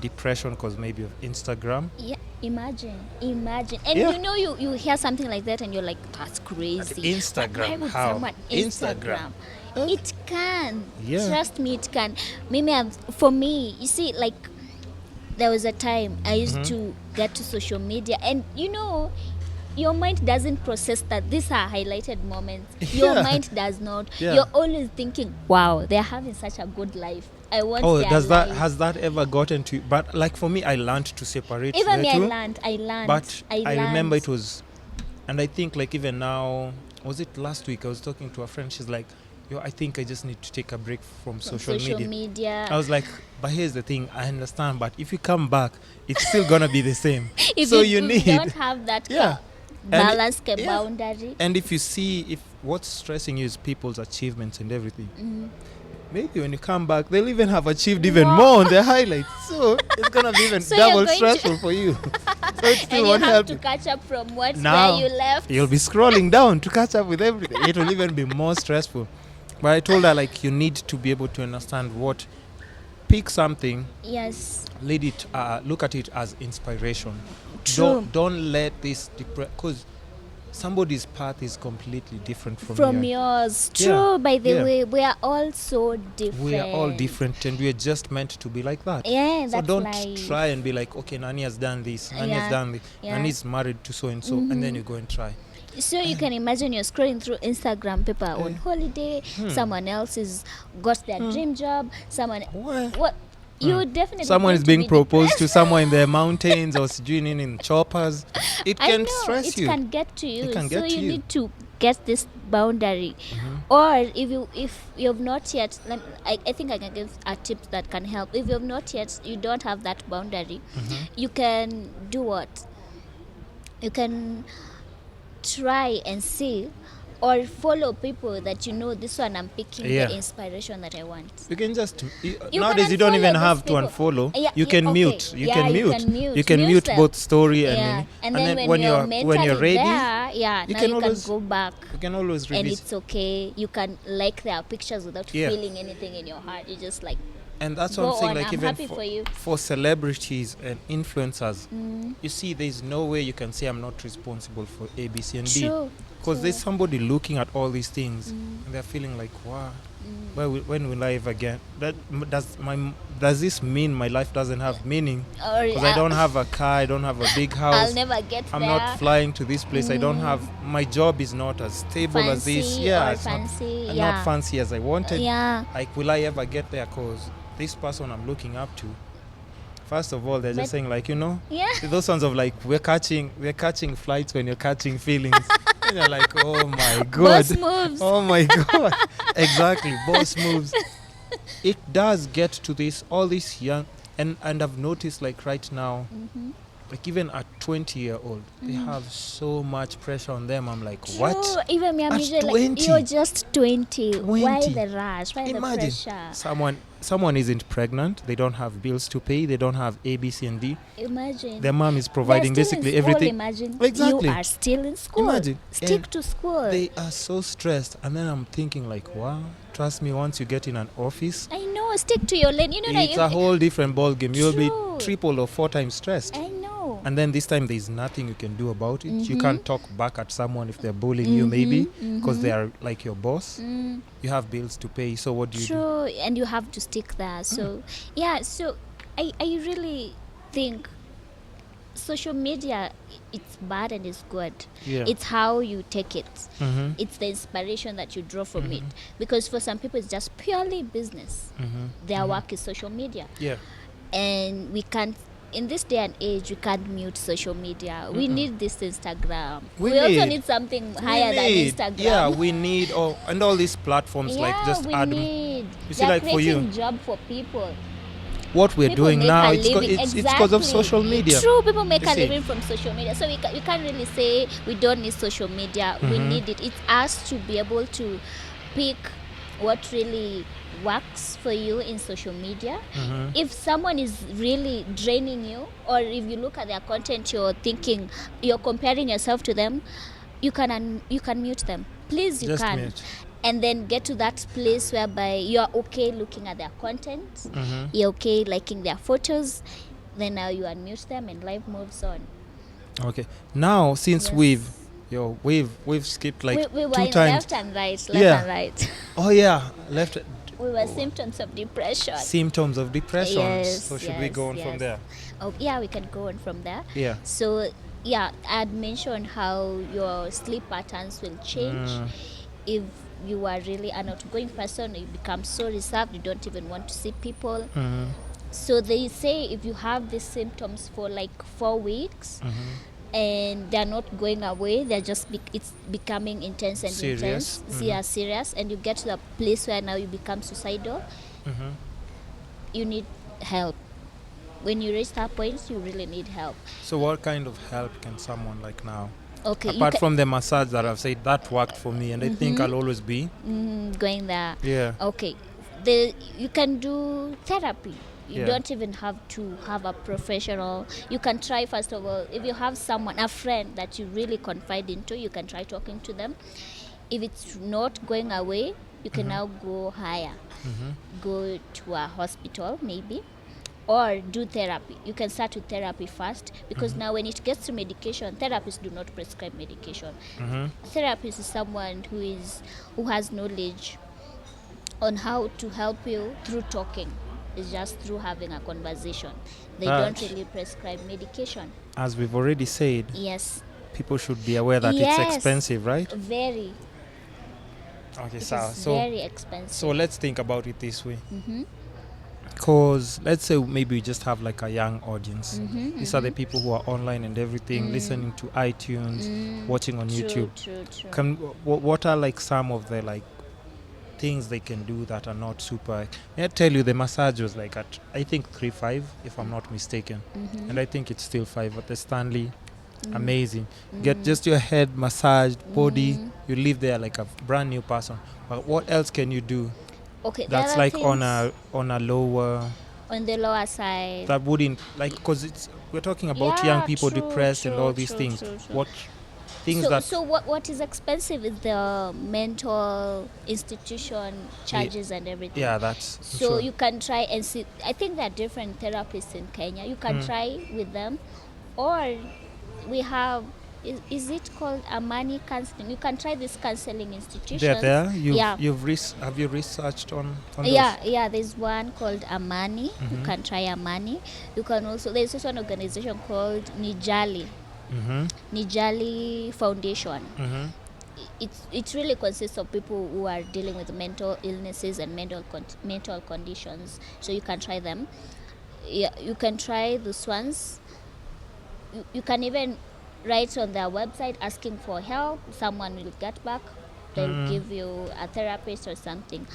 Depression because maybe of Instagram. Yeah, imagine. And you know, you hear something like that and you're like, that's crazy. Instagram. Why would How? someone Instagram? It can. Yeah. Trust me, it can. For me, you see, like, there was a time I used to get to social media, and you know, your mind doesn't process that these are highlighted moments. Your mind does not. You're always thinking, wow, they're having such a good life. I want their life. Has that ever gotten to you? But like for me, I learned to separate even the two. I learned. But I remember it was, and I think like even now, was it last week? I was talking to a friend. She's like, yo, I think I just need to take a break from social media. I was like, but here's the thing, I understand, but if you come back, it's still gonna be the same. So you don't have that balance, boundary. And if you see, if what's stressing you is people's achievements and everything, maybe when you come back, they'll even have achieved even more on their highlights. So it's gonna be even double stressful for you. So it still won't help to catch up from where you left. You'll be scrolling down to catch up with everything. It will even be more stressful. But I told her, like, you need to be able to understand pick something. Yes. Look at it as inspiration. True. Don't let this because somebody's path is completely different from yours. True. By the way, we are all so different. We are all different, and we are just meant to be like that. Yeah, so don't try and be like, okay, Nani has done this, Nani has done this, Nani's married to so and so, and then you go and try. So you can imagine you're scrolling through Instagram, people are on holiday, someone else has got their dream job, what? You definitely Someone going is to being be proposed to somewhere in the mountains or doing in choppers. It I can know stress it you. can get to you. It can So get to you you. need to get this boundary. Mm-hmm. Or if you've not yet, I think I can give a tip that can help. If you've not yet, you don't have that boundary, Mm-hmm. you can do what? You can try and see or follow people that you know, this one I'm picking Yeah. the inspiration that I want. You can just You nowadays can you don't unfollow even these have to people. unfollow. Yeah, You can okay. mute. You Yeah, can you mute. can mute. You can Mute mute them. both story and Yeah, mini. and then when you're mentally ready, there, yeah, you now can you always can go back. you can always And revisit. it's okay. You can like their pictures without Yeah. feeling anything in your heart. You just like, And that's go what I'm saying. on. Like I'm even happy for you. for celebrities and influencers, you see, there's no way you can say I'm not responsible for A, B, C, and D. True. Because there's somebody looking at all these things Mm. and they're feeling like, wow, when will I ever get that? Does this mean my life doesn't have meaning? Or Because I don't have a car, I don't have a big house. I'll never get I'm there. not flying to this place. I don't have, my job is not as stable as this. Fancy Yeah, or it's fancy, not, yeah. not fancy as I wanted. Yeah. Like, will I ever get there? Because this person I'm looking up to, first of all, they're But- just saying like, you know, Yeah. those ones of like, we're catching flights when you're catching feelings. And you're like, oh my god. Boss moves. Oh my god. Exactly, boss moves. It does get to this, all these young, and I've noticed like right now, like even at 20-year-old, they have so much pressure on them. I'm like, what? True. Even me, I'm At usually 20? like, you're just 20. Why 20? the rush? Why Imagine the pressure? someone isn't pregnant, they don't have bills to pay, they don't have A, B, C, and D. Imagine. Their mom is providing They're still basically in school, everything. Imagine. Exactly. You are still in school. Imagine. Stick And to school. They are so stressed, and then I'm thinking like, wow, trust me, once you get in an office, I know. Stick to your lane. You know, it's a whole different ball game. You'll be True. 3 or 4 times stressed. I know. And then this time there's nothing you can do about it. You can't talk back at someone if they're bullying you, maybe because they are like your boss. You have bills to pay, so what do you do? True, and you have to stick there. So yeah, so I really think social media, it's bad and it's good. Yeah. It's how you take it. Mhm. It's the inspiration that you draw from it. Because for some people it's just purely business. Their work is social media. Yeah. And we can't, in this day and age, we can't mute social media. We need this Instagram. We We also need- need something We higher than need- Instagram. Yeah, we need and all these platforms like just we add need. You see, They're like for you, creating job for people. what we're People doing make now. a It's living. it's because of Exactly. social media. True, people make You a see. living from social media. So we can't really say we don't need social media. We need it. It's us to be able to pick what really works for you in social media. If someone is really draining you, or if you look at their content, you're thinking, you're comparing yourself to them, you can mute them. Please, you Just can. mute. And then get to that place whereby you're okay looking at their content, you're okay liking their photos, then now you unmute them and life moves on. Okay. Now, since Yes. we've skipped like we were 2 in times. left and right, Yeah. and right. Oh yeah, left. We were symptoms of depression. Symptoms of depression. Yes, So should we go on from yes. there? Oh yeah, we can go on from there. Yeah. So yeah, I'd mentioned how your sleep patterns will change. If you are really an outgoing person, you become so reserved, you don't even want to see people. So they say if you have these symptoms for like 4 weeks and they're not going away, they're just it's becoming intense and Serious. intense, serious, and you get to the place where now you become suicidal, you need help. When you reach that point, you really need help. So what kind of help can someone like now? Okay, Apart from the massage that I've said that worked for me, and I think I'll always be. going there. Yeah. Okay, you can do therapy. You Yeah. don't even have to have a professional. You can try, first of all, if you have someone, a friend that you really confide into, you can try talking to them. If it's not going away, you can now go higher. Go to a hospital maybe, or do therapy. You can start with therapy first, because now when it gets to medication, therapists do not prescribe medication. Therapist is someone who has knowledge on how to help you through talking. It's just through having a conversation. They don't really prescribe medication. As we've already said, Yes, people should be aware that Yes. it's expensive, right? very. Okay, It so is very expensive. so let's think about it this way. Because let's say maybe we just have like a young audience. These are the people who are online and everything, listening to iTunes, watching on YouTube. True. What are like some of the like things they can do that are not super? I tell you, the massage was like at I think 3.5 if I'm not mistaken, and I think it's still 5 at the Stanley. Amazing. Get just your head massaged, body. You live there like a brand new person. But what else can you do? Okay, That's like on a lower. On the lower side. That wouldn't like because we're talking about young people depressed and all these things. True. What things that? So what is expensive is the mental institution charges and everything. Yeah, that's so sure. You can try and see. I think there are different therapists in Kenya. You can try with them, or we have. Is it called Amani counseling? You can try this counseling institutions. They're there. Yeah. Have you researched on those? Yeah. There's one called Amani. You can try Amani. You can also. There's also an organization called Nijali. Nijali Foundation. It really consists of people who are dealing with mental illnesses and mental conditions. So you can try them. Yeah, you can try those ones. You can even write on their website asking for help. Someone will get back. They'll give you a therapist or something.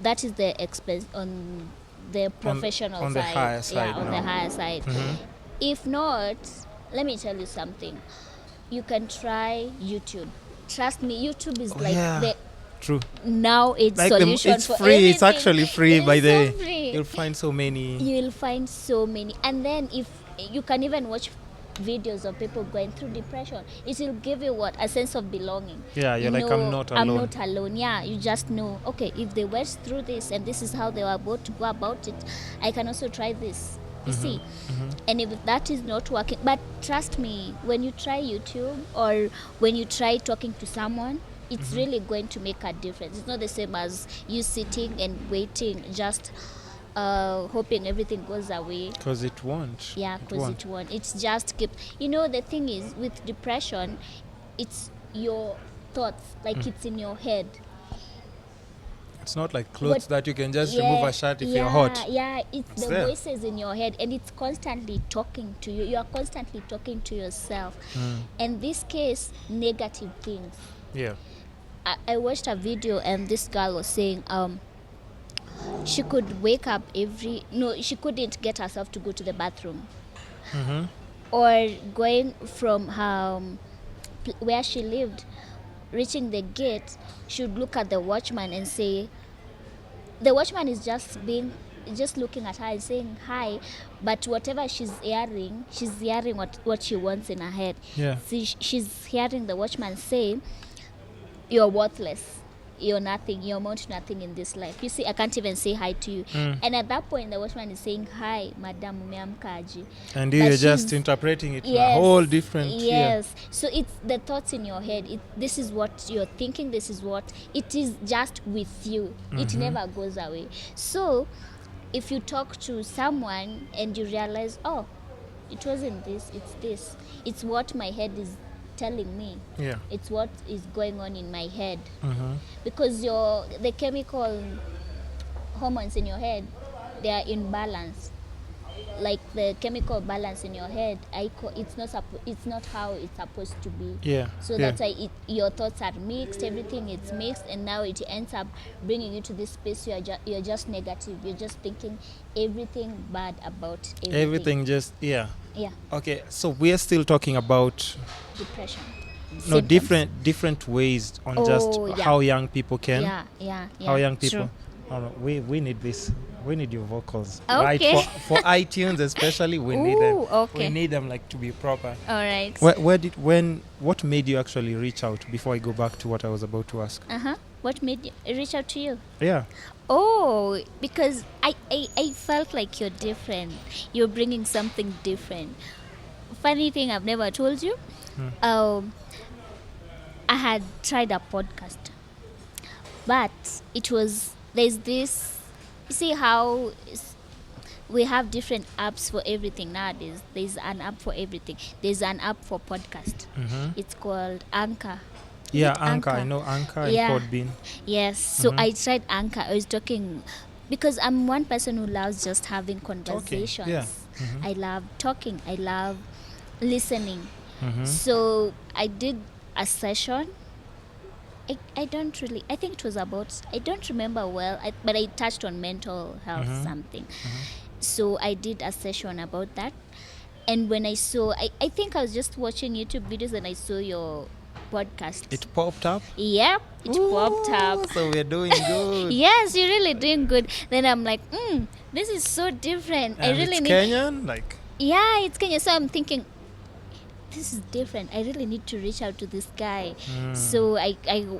That is the expense on the professional on side. The higher side. Yeah, on the higher side. If not, let me tell you something. You can try YouTube. Trust me, YouTube is the true. Now it's like solution it's for free. everything. It's actually free by the way. You'll find so many. And then if you can even watch videos of people going through depression, it will give you a sense of belonging. Yeah, you're like, I'm not alone. I'm not alone. Yeah, you just know, okay, if they went through this and this is how they were about to go about it, I can also try this. You see? And if that is not working, but trust me, when you try YouTube or when you try talking to someone, it's really going to make a difference. It's not the same as you sitting and waiting, just hoping everything goes away. Because it won't. Yeah, because it won't. It's just the thing is, with depression, it's your thoughts, like it's in your head. It's not like clothes that you can just remove a shirt if you're hot. Yeah, it's the voices in your head, and it's constantly talking to you. You are constantly talking to yourself. In this case, negative things. Yeah. I watched a video, and this girl was saying she could wake up she couldn't get herself to go to the bathroom. Or going from her where she lived, reaching the gate, she would look at the watchman and say, the watchman is just looking at her and saying hi, but whatever she's hearing what she wants in her head. Yeah. She's hearing the watchman say, you're worthless, you're nothing, you amount to nothing in this life. You see, I can't even say hi to you. And at that point, the watchman is saying, hi, madam, umeamkaji. And you're just interpreting it in a whole different... Yes. So it's the thoughts in your head. This is what you're thinking. This is what... It is just with you. It never goes away. So if you talk to someone and you realize, oh, it wasn't this, it's this. It's what my head is telling me. Yeah. It's what is going on in my head. Because the chemical hormones in your head, they are in balance. Like the chemical balance in your head, it's not how it's supposed to be. Yeah. So that's why your thoughts are mixed, everything is mixed, and now it ends up bringing you to this space where you're just negative. You're just thinking everything bad about everything. Everything just Yeah. Okay, so we're still talking about depression. No, different ways on how young people can. Yeah. How young people. True. No, we need this. We need your vocals, Okay. right? For iTunes especially, we need them. Okay. We need them like to be proper. All right. What made you actually reach out? Before I go back to what I was about to ask. What made you reach out to you? Yeah. Oh, because I felt like you're different. You're bringing something different. Funny thing, I've never told you. I had tried a podcast, but there's this. You see how we have different apps for everything nowadays. There's an app for everything. There's an app for podcast. It's called Anchor. Yeah, Anchor. I know Anchor and Podbean. Yes. So I tried Anchor. I was talking because I'm one person who loves just having conversations. Yeah. Mm-hmm. I love talking. I love listening. Mm-hmm. So I did a session. I don't really, I think it was about, I don't remember well, but I touched on mental health something. So I did a session about that. And when I saw, I think I was just watching YouTube videos and I saw your podcast. It popped up. Yep, it popped up. So we're doing good. Yes, you're really doing good. Then I'm like, this is so different. And I really it's need. Kenyan, like. Yeah, it's Kenya. So I'm thinking, this is different. I really need to reach out to this guy. So I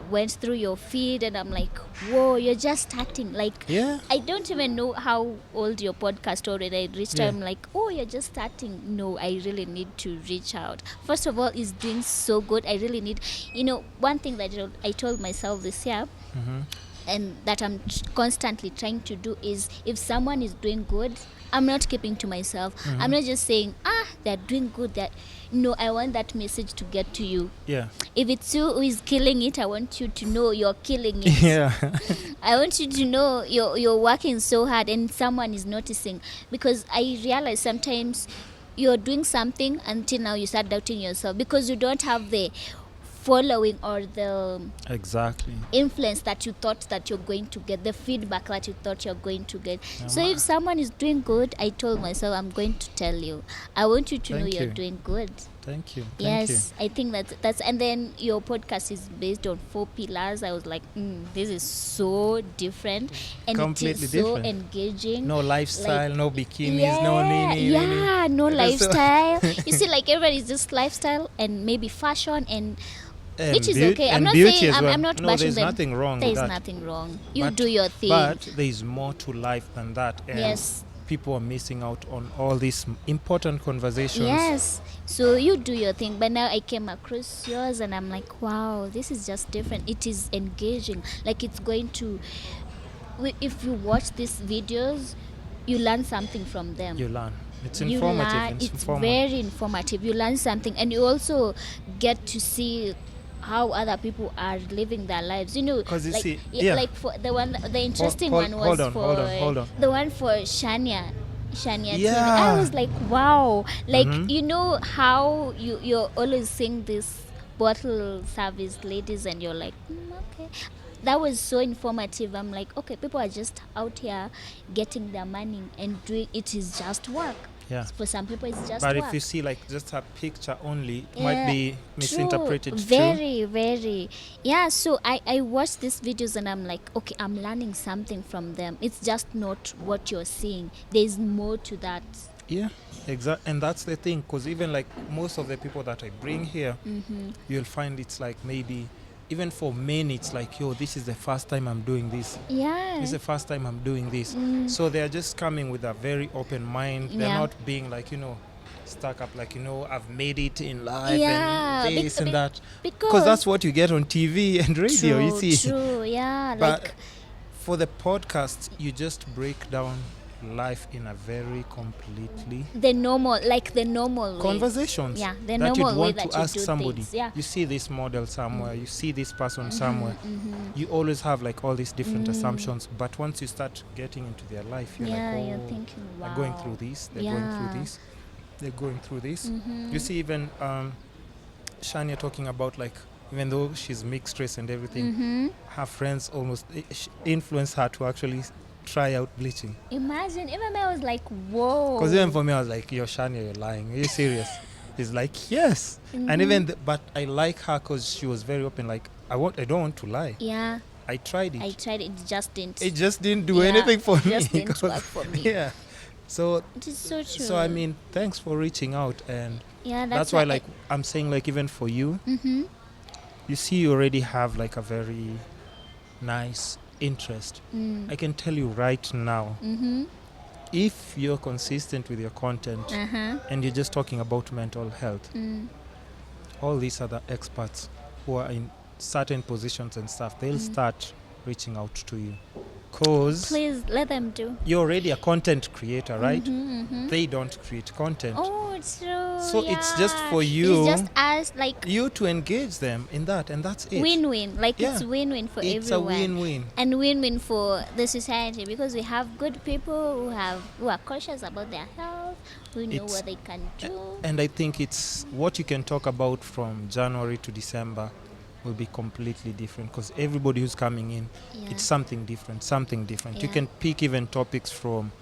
went through your feed and I'm like, whoa, you're just starting. Like, Yeah. I don't even know how old your podcast already. I reached out. Yeah. I'm like, oh, you're just starting. No, I really need to reach out. First of all, it's doing so good. I really need, one thing that I told myself this year, and that I'm constantly trying to do is, if someone is doing good, I'm not keeping to myself. I'm not just saying, they're doing good. No, I want that message to get to you. Yeah. If it's you who is killing it, I want you to know you're killing it. Yeah. I want you to know you're working so hard and someone is noticing. Because I realize sometimes you're doing something until now you start doubting yourself because you don't have the following or the Exactly. influence that you thought that you're going to get, the feedback that you thought you're going to get. So if someone is doing good, I told myself, I'm going to tell you. I want you to know you're doing good. Thank you. Yes, I think that's and then your podcast is based on 4 pillars. I was like, this is so different and Completely it is so different. engaging. No lifestyle, no bikinis, no nini. Yeah, no lifestyle. You see, like everybody's just lifestyle and maybe fashion and which is okay. I'm not saying I'm not bashing there's them. nothing wrong There's with that. nothing wrong. You do your thing. But there's more to life than that. And Yes. people are missing out on all these important conversations. Yes. So you do your thing. But now I came across yours and I'm like, wow, this is just different. It is engaging. Like it's going to, if you watch these videos, you learn something from them. You learn. It's You informative. learn, it's very informative. You learn something and you also get to see how other people are living their lives. Because you like, see, like for the interesting one was hold on. the one for Shania. Shania Yeah. Tini. I was like, wow. Like, you know how you're always seeing this bottle service ladies and you're like, okay. That was so informative. I'm like, okay, people are just out here getting their money and doing it is just work. Yeah. For some people, it's just But work. if you see like just a picture only, it Yeah, might be misinterpreted too. Very, very. Yeah, so I watched these videos and I'm like, okay, I'm learning something from them. It's just not what you're seeing. There's more to that. Yeah, exactly. And that's the thing, because even like most of the people that I bring here, you'll find it's like maybe, even for men, it's like, yo, this is the first time I'm doing this. Yeah. This is the first time I'm doing this. So they're just coming with a very open mind. They're not being like, stuck up like, I've made it in life and this and that. Because that's what you get on TV and radio, you see. True, yeah. But like for the podcast, you just break down life in a very completely the normal way. Conversations. Yeah, the that normal you'd way want that to you ask do somebody. things. Yeah. You see this model somewhere, you see this person somewhere. You always have like all these different assumptions, but once you start getting into their life, you're like, oh, you're thinking, wow. they're going through this, they're going through this, they're going through this. You see even Shania talking about like, even though she's mixed race and everything, her friends almost influenced her to actually try out bleaching. Imagine, even I was like, whoa. Because even for me, I was like, yo, Shania, you're lying. Are you serious? He's like, yes. And even, but I like her because she was very open. Like, I don't want to lie. Yeah. I tried it. It just didn't. It just didn't do anything for me. It just didn't work for me. Yeah. So, it is so true. So I mean, thanks for reaching out. And yeah, that's why like, I'm saying like, even for you, you see, you already have like a very nice interest. I can tell you right now, if you're consistent with your content and you're just talking about mental health, all these other experts who are in certain positions and stuff, they'll start reaching out to you. Because please let them do. You're already a content creator, right? They don't create content. Oh, true. So it's just for you. It's just us, like You to engage them in that, and that's it. win-win. Like Yeah. it's win-win for It's everyone. a win-win. And win-win for the society, because we have good people who are cautious about their health, who know It's- what they can do. And I think it's what you can talk about from January to December will be completely different, because everybody who's coming in, Yeah. it's something different. You Yeah. can pick even topics from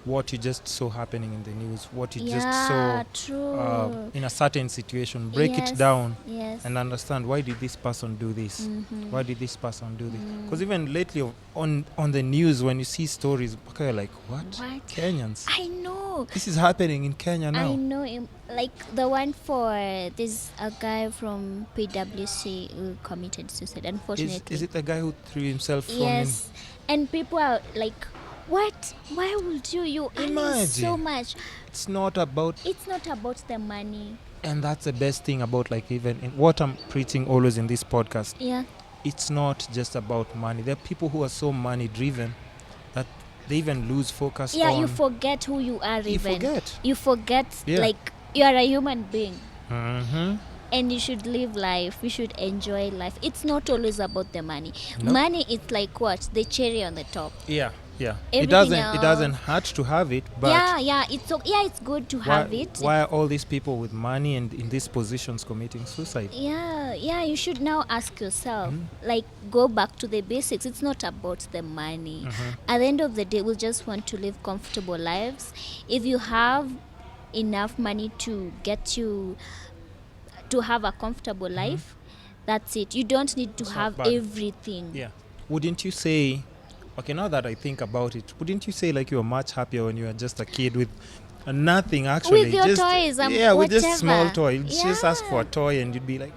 what you just saw happening in the news, what you just saw true. in a certain situation, break Yes, it down yes. and understand, why did this person do this? Why did this person do this? Because even lately on the news, when you see stories, okay, you're like, what? Kenyans? I know. This is happening in Kenya now. I know him. Like the one for this a guy from PwC who committed suicide, unfortunately. Is it the guy who threw himself from Yes. And people are like, what? Why would you earning so Imagine. much? It's not about, It's not about the money. and that's the best thing about, like, even in what I'm preaching always in this podcast, Yeah. it's not just about money. There are people who are so money driven that they even lose focus Yeah, on. you forget who you are. You Even forget. You forget, Yeah. like you are a human being. Mm-hmm. And you should live life. You should enjoy life. It's not always about the money. No. Money is like what? The cherry on the top. Yeah. Everything It doesn't hurt to have it, but it's good to have it. why are all these people with money and in these positions committing suicide? Yeah, you should now ask yourself, like, go back to the basics. It's not about the money. At the end of the day, we just want to live comfortable lives. If you have enough money to get you to have a comfortable life, that's it. You don't need to It's not have bad. everything. Yeah. Wouldn't you say, okay, now that I think about it, wouldn't you say like you were much happier when you were just a kid with nothing actually? With your just, toys, with just small whatever. toy. You'd just ask for a Yeah. toy and you'd be like,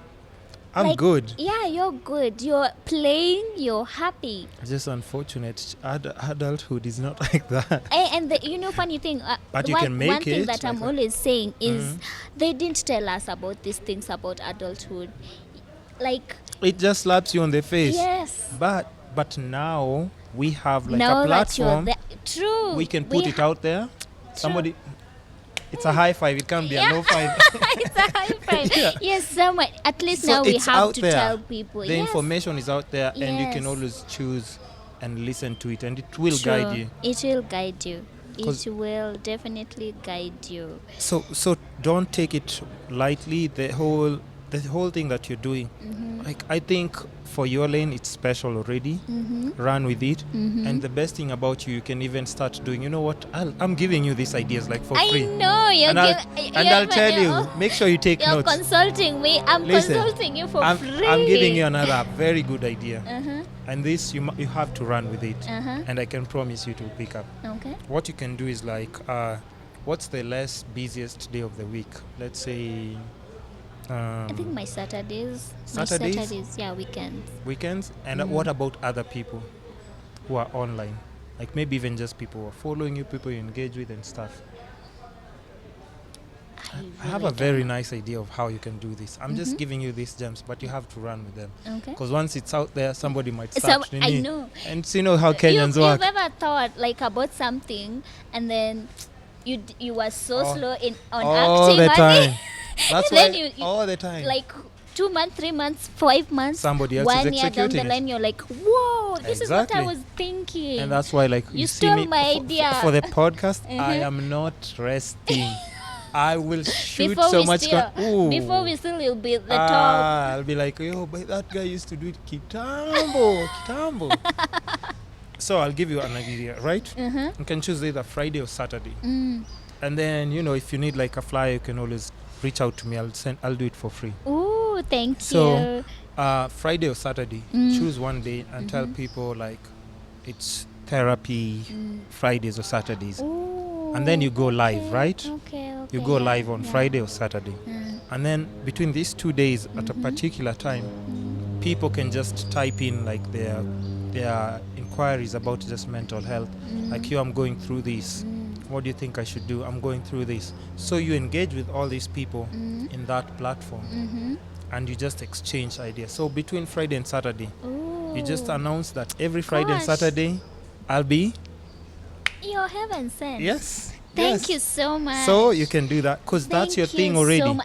I'm Like, good. Yeah, you're good. You're playing, you're happy. It's just unfortunate. Adulthood is not like that. And the funny thing, But you one, can make one thing it that I'm like always saying is they didn't tell us about these things about adulthood. Like, It just slaps you on the face. yes. But now we have like now a that you're platform. there, true. We can put it out there. Somebody, it's a high five. It can't be a low five. It's a high five. Yeah. Yes, someone. At least So now we it's have out to there. tell people. The yes. information is out there, and you can Yes. always choose and listen to it, and it will Sure. guide you. It will guide you. 'Cause- It will definitely guide you. So don't take it lightly. The whole thing that you're doing. Like, I think for your lane, it's special already. Run with it. And the best thing about you can even start doing. You know what? I'm giving you these ideas like for I free. know you're And I'll tell you. Make sure you take You're notes. consulting me. I'm Listen, consulting you for free. I'm giving you another very good idea. Uh-huh. And this you have to run with it. Uh-huh. And I can promise you to pick up. Okay. What you can do is like, what's the less busiest day of the week? Let's say I think my Saturdays. Saturdays? My Saturdays, yeah, weekends. weekends. And what about other people who are online? Like maybe even just people who are following you, people you engage with and stuff. I have a very nice idea of how you can do this. I'm just giving you these gems, but you have to run with them. Okay. Because once it's out there, somebody might start. I know. And so you know how Kenyans You've work. ever thought like about something and then you were so slow on All acting the on time. it. That's Then why you- all the time. Like 2 months, 3 months, 5 months. Somebody else 1 is year down the executing it. line, you're like, whoa, this is what I Exactly. was thinking. And that's why, like, You see stole me my idea. for the podcast. I Uh-huh. am not resting. I will shoot before so we much. still, Ooh. before we still, you'll be at the top. I'll be like, yo, but that guy used to do it kitambo. So I'll give you an idea, right? You can choose either Friday or Saturday. And then, if you need like a flyer, you can always reach out to me. I'll do it for free. Ooh, thank So, you. Friday or Saturday, choose one day and tell people like it's therapy Fridays or Saturdays. Ooh, And then you go live, right? Okay. You go yeah, live on yeah. Friday or Saturday. And then between these 2 days at a particular time, people can just type in like their inquiries about just mental health. Like, I'm going through this. What do you think I should do? I'm going through this. So you engage with all these people in that platform and you just exchange ideas. So between Friday and Saturday, you just announce that every Friday and Gosh. Saturday I'll be. You're heaven sent. Yes. Thank you so much. So you can do that because that's your thing already.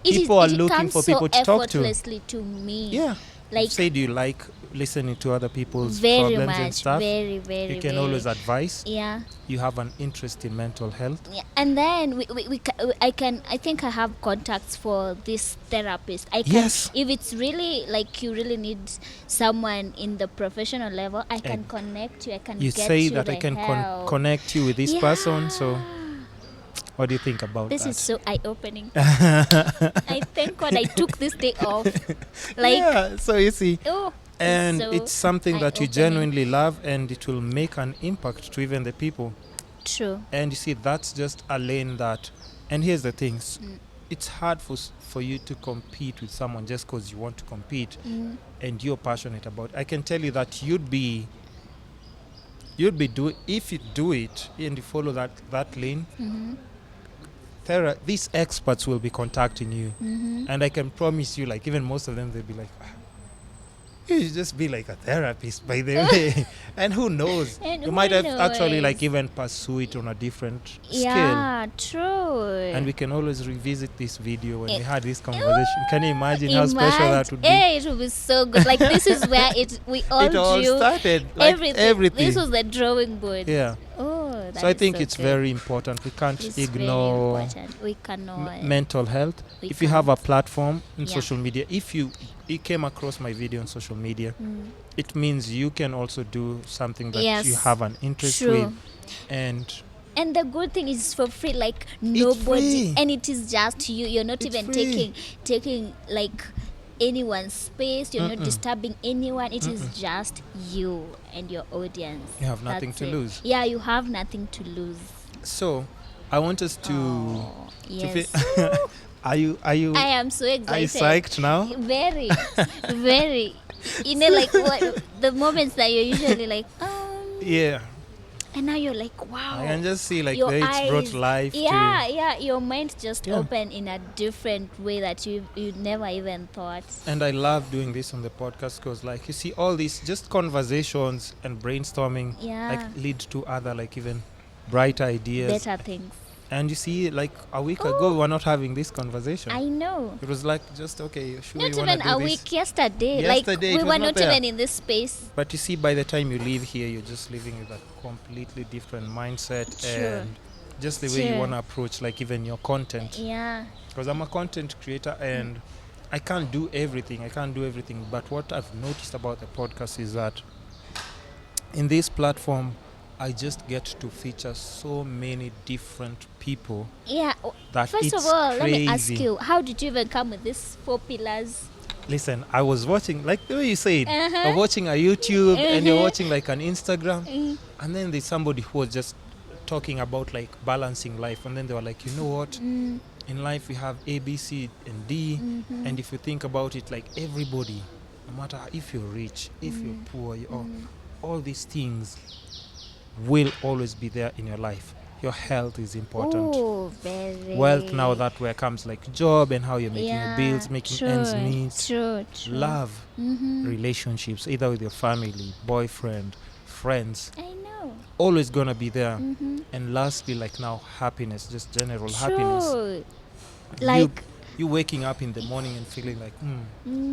People are looking for people to talk to. Effortlessly to me. Yeah. Like, say, do you like listening to other people's very problems much, and stuff? very, very. You can very. always advise. Yeah. You have an interest in mental health. Yeah. And then I think I have contacts for this therapist. I can, Yes. if it's really like you really need someone in the professional level, I can connect you. I can You get say you that the I can help. connect you with this person. So Yeah. what do you think about This that? is so eye-opening. I thank God I took this day off. Like, yeah, so you see, oh, and so it's something that you eye-opening. genuinely love, and it will make an impact to even the people. True. And you see, that's just a lane that, and here's the things, it's hard for you to compete with someone just because you want to compete and you're passionate about it. I can tell you that you'd be if you do it and you follow that lane, these experts will be contacting you, and I can promise you, like, even most of them, they'll be like, you should just be like a therapist, by the way. And who knows, And you who might have actually knows? like even pursue it on a different scale. Yeah, true. And we can always revisit this video when we had this conversation. Can you imagine how special that would be? Hey, it would be so good. Like, this is where we all It all drew started, like everything. This was the drawing board. Yeah. Oh, that So I is think so it's good. very important. We can't It's ignore very important. We cannot. mental health. We If you have a can't. platform in Yeah. social media, if you came across my video on social media, it means you can also do something that Yes. you have an interest True. with. And the good thing is for free, like nobody, free. and it is just you. You're not It's even free. taking like anyone's space. You're not disturbing anyone. It is just you and your audience. You have nothing That's to it. lose. Yeah, you have nothing to lose. So I want us to Oh, yes. are you I am so excited. are you psyched now? Very, very. You know, like what the moments that you're usually like, Yeah. and now you're like, wow. I can just see like Your there it's brought eyes- life Yeah, your mind just Yeah. open in a different way that you never even thought. And I love doing this on the podcast because, like, you see, all these just conversations and brainstorming, Yeah. like, lead to other, like, even brighter ideas. Better things. And you see, like, a week ago, we were not having this conversation. I know. It was like, just, okay, sure, Not you want to even do a this. week yesterday. Yesterday, Like, it we was were not not there. even in this space. But you see, by the time you leave here, you're just living with a completely different mindset True. and just the way you True. want to approach, like, even your content. Yeah. Because I'm a content creator and I can't do everything. But what I've noticed about the podcast is that in this platform, I just get to feature so many different people Yeah. that First it's of all, crazy. let me ask you, how did you even come with these 4 pillars? Listen, I was watching, like the way you said, Uh-huh. you're watching a YouTube and you're Uh-huh. watching like an Instagram, Mm. and then there's somebody who was just talking about like balancing life, and then they were like, you know what? Mm. In life we have A, B, C, and D, and if you think about it, like everybody, no matter if you're rich, if you're poor, all these things will always be there in your life. Your health is important. Oh, very. Wealth, now that where comes like job and how you're making your Yeah, bills, making true, ends meet. True. Love, Mm-hmm. relationships, either with your family, boyfriend, friends, I know. always gonna be there. Mm-hmm. And lastly, like now, happiness, just general happiness. True. Like, you waking up in the morning and feeling like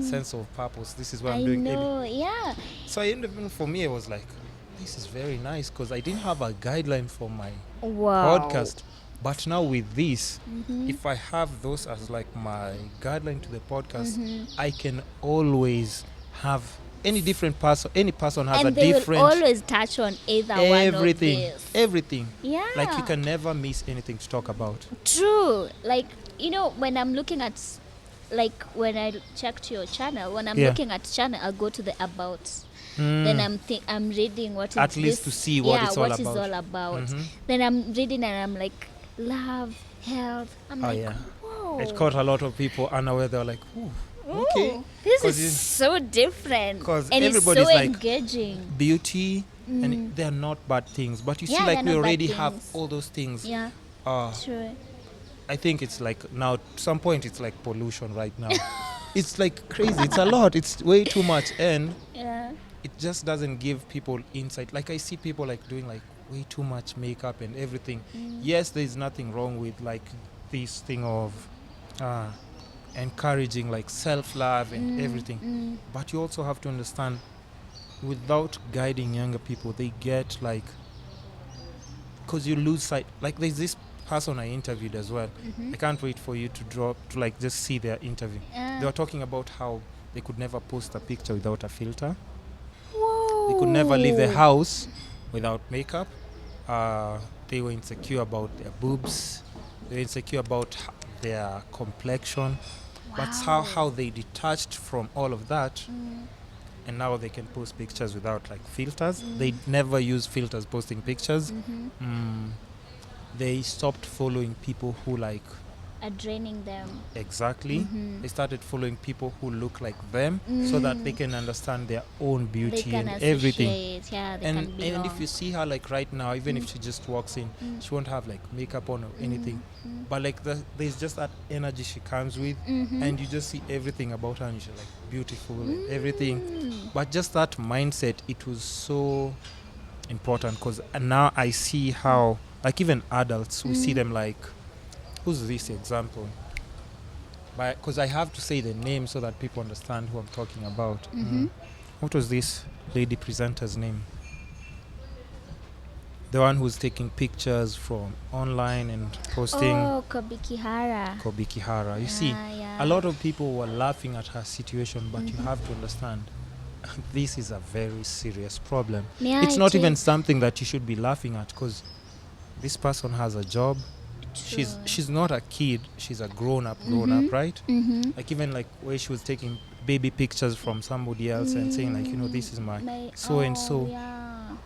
sense of purpose. This is what I I'm doing. know. Yeah. So for me, it was like, this is very nice because I didn't have a guideline for my Wow. podcast. But now with this, Mm-hmm. if I have those as like my guideline to the podcast, Mm-hmm. I can always have any different person. Any person has And a they different will always touch on either one of everything. this. Everything. Yeah. Like you can never miss anything to talk about. True. Like, you know, when I'm looking at, like, when I checked your channel, when I'm Yeah. looking at channel, I'll go to the about. Then I'm reading what is At least this, to see what it's all what is about. all about. Mhm. Then I'm reading and I'm like, love, health. I'm Oh, like, yeah. whoa. It caught a lot of people unaware. They were like, ooh, Ooh, okay. this 'Cause is so different. 'cause And it's so everybody's like, engaging. beauty, and they're not bad things. But you see, Yeah, like they're we not bad already have things. all those things. Yeah, Uh, true. I think it's like now, to some point, it's like pollution right now. It's like crazy. It's a lot. It's way too much. And Yeah. it just doesn't give people insight. Like I see people like doing like way too much makeup and everything. Yes, there's nothing wrong with like this thing of encouraging like self-love and everything, but you also have to understand, without guiding younger people, they get like, because you lose sight. Like there's this person I interviewed as well. I can't wait for you to like just see their interview. They were talking about how they could never post a picture without a filter. Whoa. They could never leave the house without makeup. They were insecure about their boobs. They were insecure about their complexion. But how they detached from all of that, and now they can post pictures without like filters. They never use filters posting pictures. They stopped following people who like Are draining them. exactly. They started following people who look like them, so that they can understand their own They beauty can and everything. associate, yeah, they And can belong. if you see her like right now, even if she just walks in, she won't have like makeup on or anything, but like there's just that energy she comes with, and you just see everything about her, and she's like beautiful and everything. But just that mindset, it was so important, because now I see how like even adults, we see them like, who's this example? Because I have to say the name so that people understand who I'm talking about. What was this lady presenter's name? The one who's taking pictures from online and posting. Oh, Kobe Kihara. Kobe Kihara. You see, a lot of people were laughing at her situation, but you have to understand, this is a very serious problem. It's not even something that you should be laughing at, because this person has a job. She's not a kid, she's a grown up, right? Like even like where she was taking baby pictures from somebody else and saying like, you know, this is my so and so.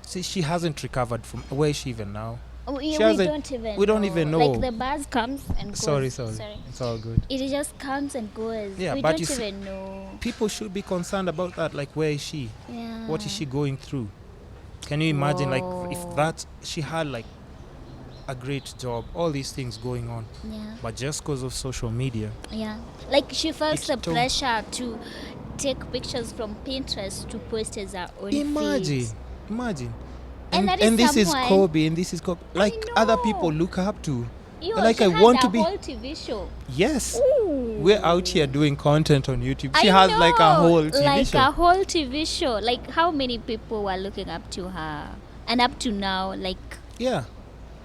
See, she hasn't recovered from, where is she even now? We don't even know. Like the buzz comes and goes. Sorry. It's all good. It just comes and goes. Yeah, we but don't even know. People should be concerned about that. Like, where is she? Yeah. What is she going through? Can you imagine, like, if that she had like a great job, all these things going on, but just because of social media, like she felt the pressure to take pictures from Pinterest to post as her own feed. Imagine. And this is Kobe, and this is Kobe. Like other people look up to. Like, I want to be. Whole TV show. Yes. Ooh. We're out here doing content on YouTube. She has like a whole TV show. Like a whole TV show. Like how many people were looking up to her, and up to now, like. Yeah.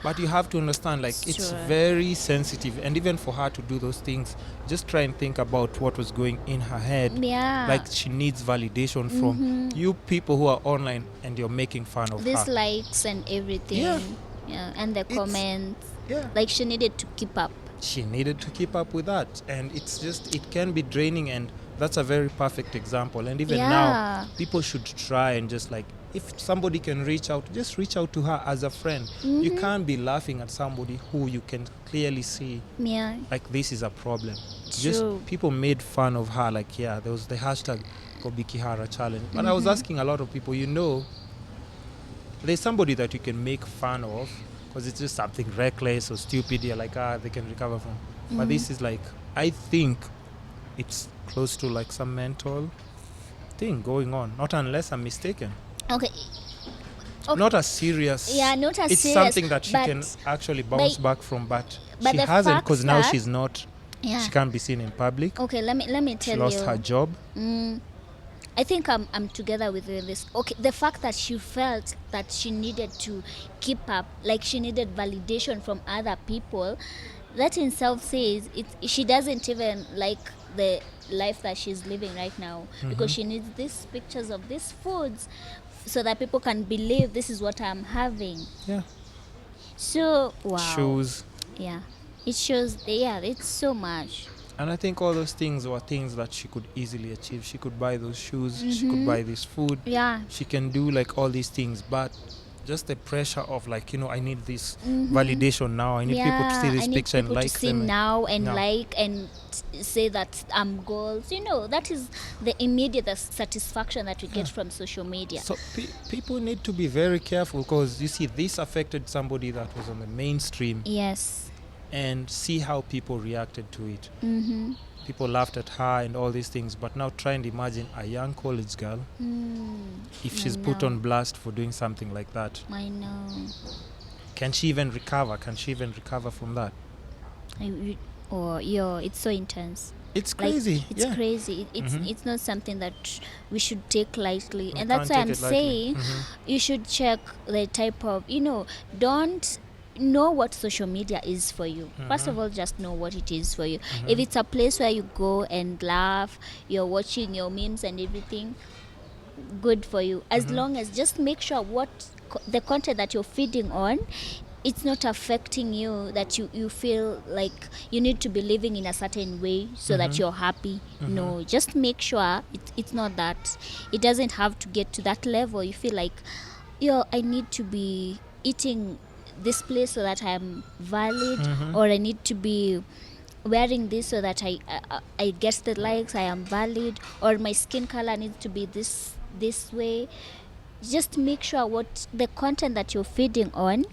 But you have to understand, like, it's very sensitive. And even for her to do those things, just try and think about what was going in her head. Yeah. Like, she needs validation from you people who are online and you're making fun of her. These likes and everything. Yeah. And the comments. Yeah. Like, she needed to keep up. She needed to keep up with that. And it's just, it can be draining. And that's a very perfect example. And even now, people should try and just like, if somebody can reach out, just reach out to her as a friend. You can't be laughing at somebody who you can clearly see like this is a problem. Just people made fun of her, like there was the hashtag Kobe Kihara challenge. But I was asking a lot of people, you know, there's somebody that you can make fun of because it's just something reckless or stupid, you're like, they can recover from. But this is like, I think it's close to like some mental thing going on, not unless I'm mistaken. Okay. Not as serious. Yeah, not as it's serious. It's something that she can actually bounce back from, but she hasn't, because now she's not. She can't be seen in public. Okay, let me tell you. She lost her job. I think I'm together with this. Okay, the fact that she felt that she needed to keep up, like she needed validation from other people, that in itself says she doesn't even like the life that she's living right now, because she needs these pictures of these foods so that people can believe this is what I'm having. Yeah. So wow. Shoes. Yeah. It shows. Yeah. It's so much. And I think all those things were things that she could easily achieve. She could buy those shoes. She could buy this food. Yeah. She can do like all these things, but just the pressure of like, you know, I need this validation now. I need people to see this picture and like them. I need people to see now and like and say that I'm goals. You know, that is the immediate satisfaction that we get from social media. So people need to be very careful, because you see, this affected somebody that was on the mainstream. Yes. and see how people reacted to it. Mm-hmm. People laughed at her and all these things, but now try and imagine a young college girl if she's put on blast for doing something like that. I know. Can she even recover? Can she even recover from that? It's so intense. It's crazy. Like, it's crazy. It's not something that we should take lightly. And that's why I'm saying you should check the type of, don't know what social media is for you. First of all, just know what it is for you. If it's a place where you go and laugh, you're watching your memes and everything, good for you. As long as just make sure what the content that you're feeding on, it's not affecting you, that you feel like you need to be living in a certain way so that you're happy. No, just make sure it's not that. It doesn't have to get to that level. You feel like, I need to be eating this place so that I am valid, or I need to be wearing this so that I get the likes, I am valid, or my skin color needs to be this way. Just make sure what the content that you're feeding on,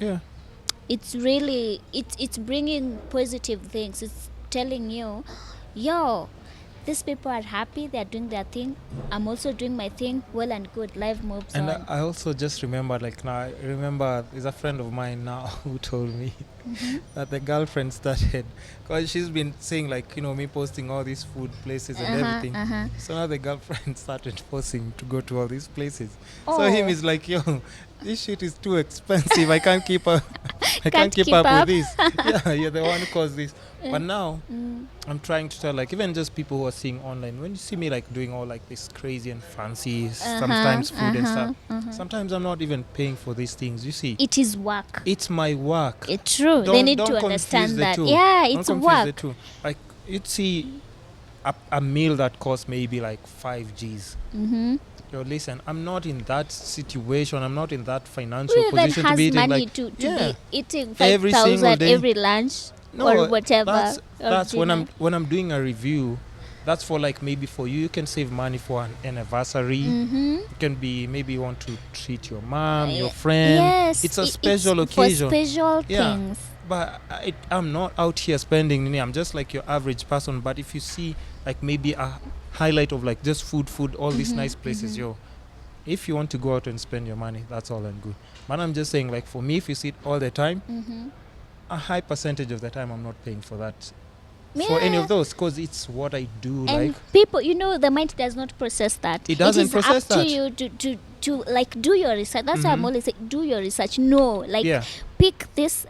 it's really it's bringing positive things. It's telling you, these people are happy, they're doing their thing, I'm also doing my thing, well and good, life moves on. And I also just remember, I remember there's a friend of mine now who told me that the girlfriend started, because she's been saying me posting all these food places and everything. So now the girlfriend started forcing to go to all these places. So him is like, this shit is too expensive, I can't keep up. I can't keep up with this. Yeah, you're the one who caused this. But now I'm trying to tell, even just people who are seeing online, when you see me doing all this crazy and fancy sometimes food and stuff, sometimes I'm not even paying for these things. You see, it is work. It's my work. It's true. They need to understand that. Yeah, it's work. The two. You'd see a meal that costs maybe 5 G's. Listen, I'm not in that situation. I'm not in that financial position to be eating money to be eating 5,000 every lunch or whatever. That's when I'm doing a review. That's for maybe for you can save money for an anniversary. It can be maybe you want to treat your mom, your friend. Yes, it's a special occasion. For special things. But I'm not out here spending. I'm just like your average person. But if you see maybe a highlight of just food, all these nice places, if you want to go out and spend your money, that's all and good. But I'm just saying, for me, if you see it all the time, a high percentage of the time I'm not paying for that. For any of those, because it's what I do. And people, the mind does not process that. It doesn't process that. It is up to you to do your research. That's why I'm always saying, do your research. No, pick this,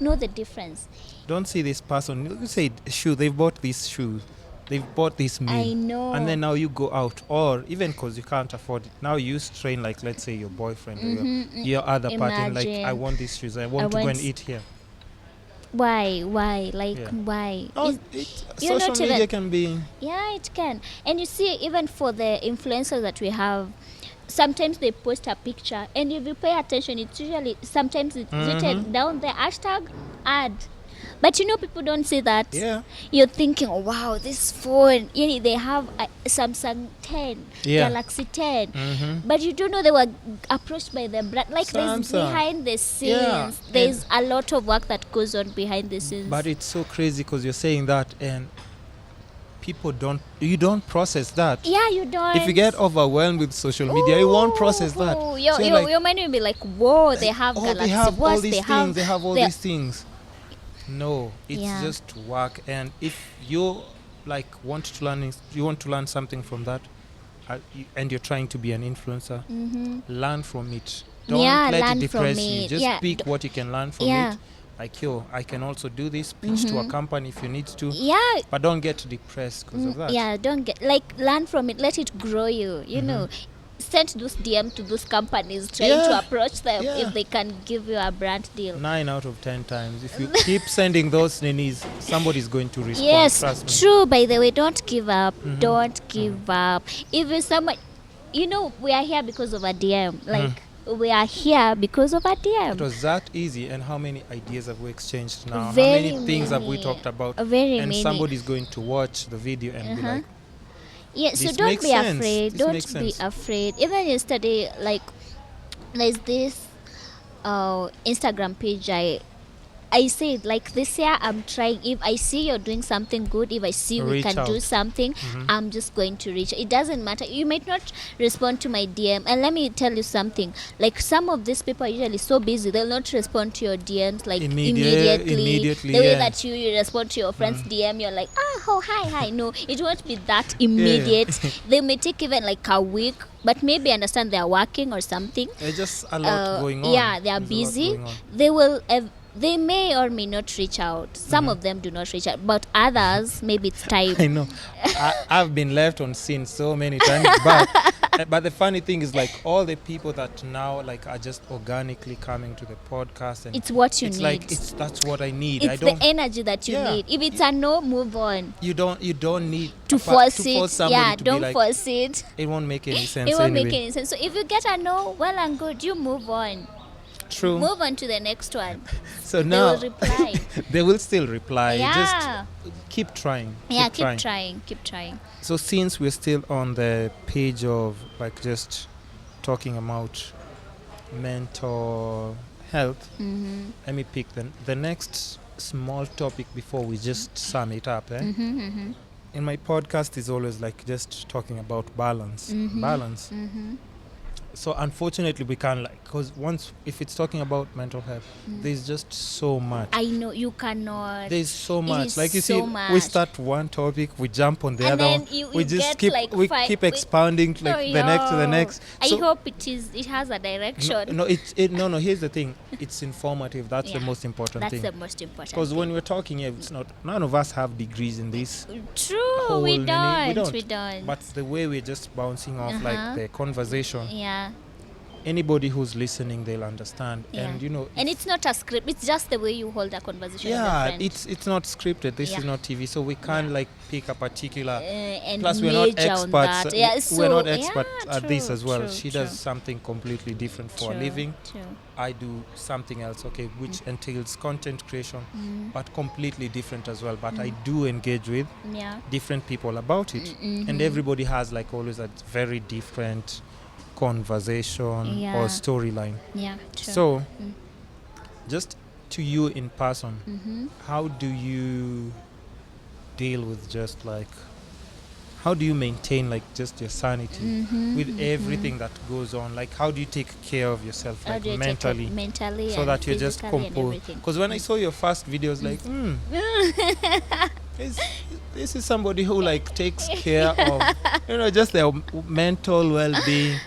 know the difference. Don't see this person. You say they've bought these shoes. They've bought this meal. I know. And then now you go out, or even because you can't afford it, now you strain let's say your boyfriend or your other partner, I want these shoes, I want to go and eat here. Why? Why? Social media can be... Yeah, it can. And you see, even for the influencers that we have, sometimes they post a picture, and if you pay attention, it's usually, sometimes it's written down the hashtag ad. But people don't see that. Yeah. You're thinking, oh, wow, this phone, they have a Samsung 10, Galaxy 10. But you don't know they were approached by the brand. There's behind the scenes. There's a lot of work that goes on behind the scenes. But it's so crazy because you're saying that and people you don't process that. Yeah, you don't. If you get overwhelmed with social media, you won't process that. Your mind will be like, whoa, they have Galaxy. They have all these things. They have all these things. No, it's just work. And if you want to learn something from that, and you're trying to be an influencer, learn from it. Don't let it depress you. Just pick what you can learn from it. I can also do this. Pitch to a company if you need to. Yeah. But don't get depressed because of that. Yeah, don't get learn from it. Let it grow you. You know. Send those DM to those companies trying to approach them if they can give you a brand deal. 9 out of 10 times. If you keep sending those ninnies, somebody's going to respond. Yes, trust me. True. By the way, don't give up. Don't give up. If someone, we are here because of a DM. We are here because of a DM. It was that easy. And how many ideas have we exchanged now? How many things have we talked about? Very many. Somebody's going to watch the video and be like, yeah, so don't be afraid. Don't be afraid. Even yesterday, there's this Instagram page I said, like this year, I'm trying. If I see you're doing something good, if I see we Reach can do out. something, I'm just going to reach. It doesn't matter. You might not respond to my DM. And let me tell you something. Like some of these people are usually so busy, they'll not respond to your DMs like immediately. The way that you respond to your friend's DM, you're like, oh, hi. No, it won't be that immediate. They may take even like a week, but maybe understand they're working or something. There's just a lot going on. Yeah, they are busy. They will. They may or may not reach out. Some of them do not reach out, but others, maybe it's time. I know. I've been left on scene so many times, but the funny thing is, like, all the people that now like are just organically coming to the podcast, and It's what you it's need. like that's what I need. It's the energy that you need. If it's a no, move on. You don't need To force it. somebody Yeah, to don't be like, force it. it won't make any sense. It won't anyway. make any sense. So if you get a no, well and good, you move on. True. Move on to the next one. So They now will reply. they will still reply. Yeah. Just keep trying. Yeah, keep trying. So since we're still on the page of like just talking about mental health, let me pick the next small topic before we just sum it up. In my podcast is always like just talking about balance. So unfortunately we can't, like, because once if it's talking about mental health, there's just so much. I know you cannot. There's so much. is Like you so see, much. we start one topic, we jump on the And other then one. you We just get like we five- keep expounding like the next to the next. I So- hope it has a direction. No, no. Here's the thing. It's informative. That's the Yeah, most important That's thing. the most important. Because thing. when we're talking here, it's not. None of us have degrees in this. True, whole we mini- don't. we don't. But the way we're just bouncing off like the conversation, Yeah. anybody who's listening, they'll understand. Yeah. And you know, And it's not a script. It's just the way you hold a conversation. with a yeah, friend. it's not scripted. This Yeah. is not TV, so we can't like pick a particular. And Plus, we're not major on experts. that. Yeah, We're not so- experts yeah, at this true, as well. true, She true. does something completely different for a living. True. I do something else, okay, which entails content creation, but completely different as well. But I do engage with Yeah. different people about it, and everybody has like always a very different conversation Yeah. or storyline. Yeah. True. So, just to you in person, how do you deal with just like, how do you maintain like just your sanity with everything that goes on? Like, how do you take care of yourself, How like do you take it mentally, mentally, so and that you're just physically and composed? everything? Because when I saw your first videos, like, this is somebody who like takes care of, just their mental well-being,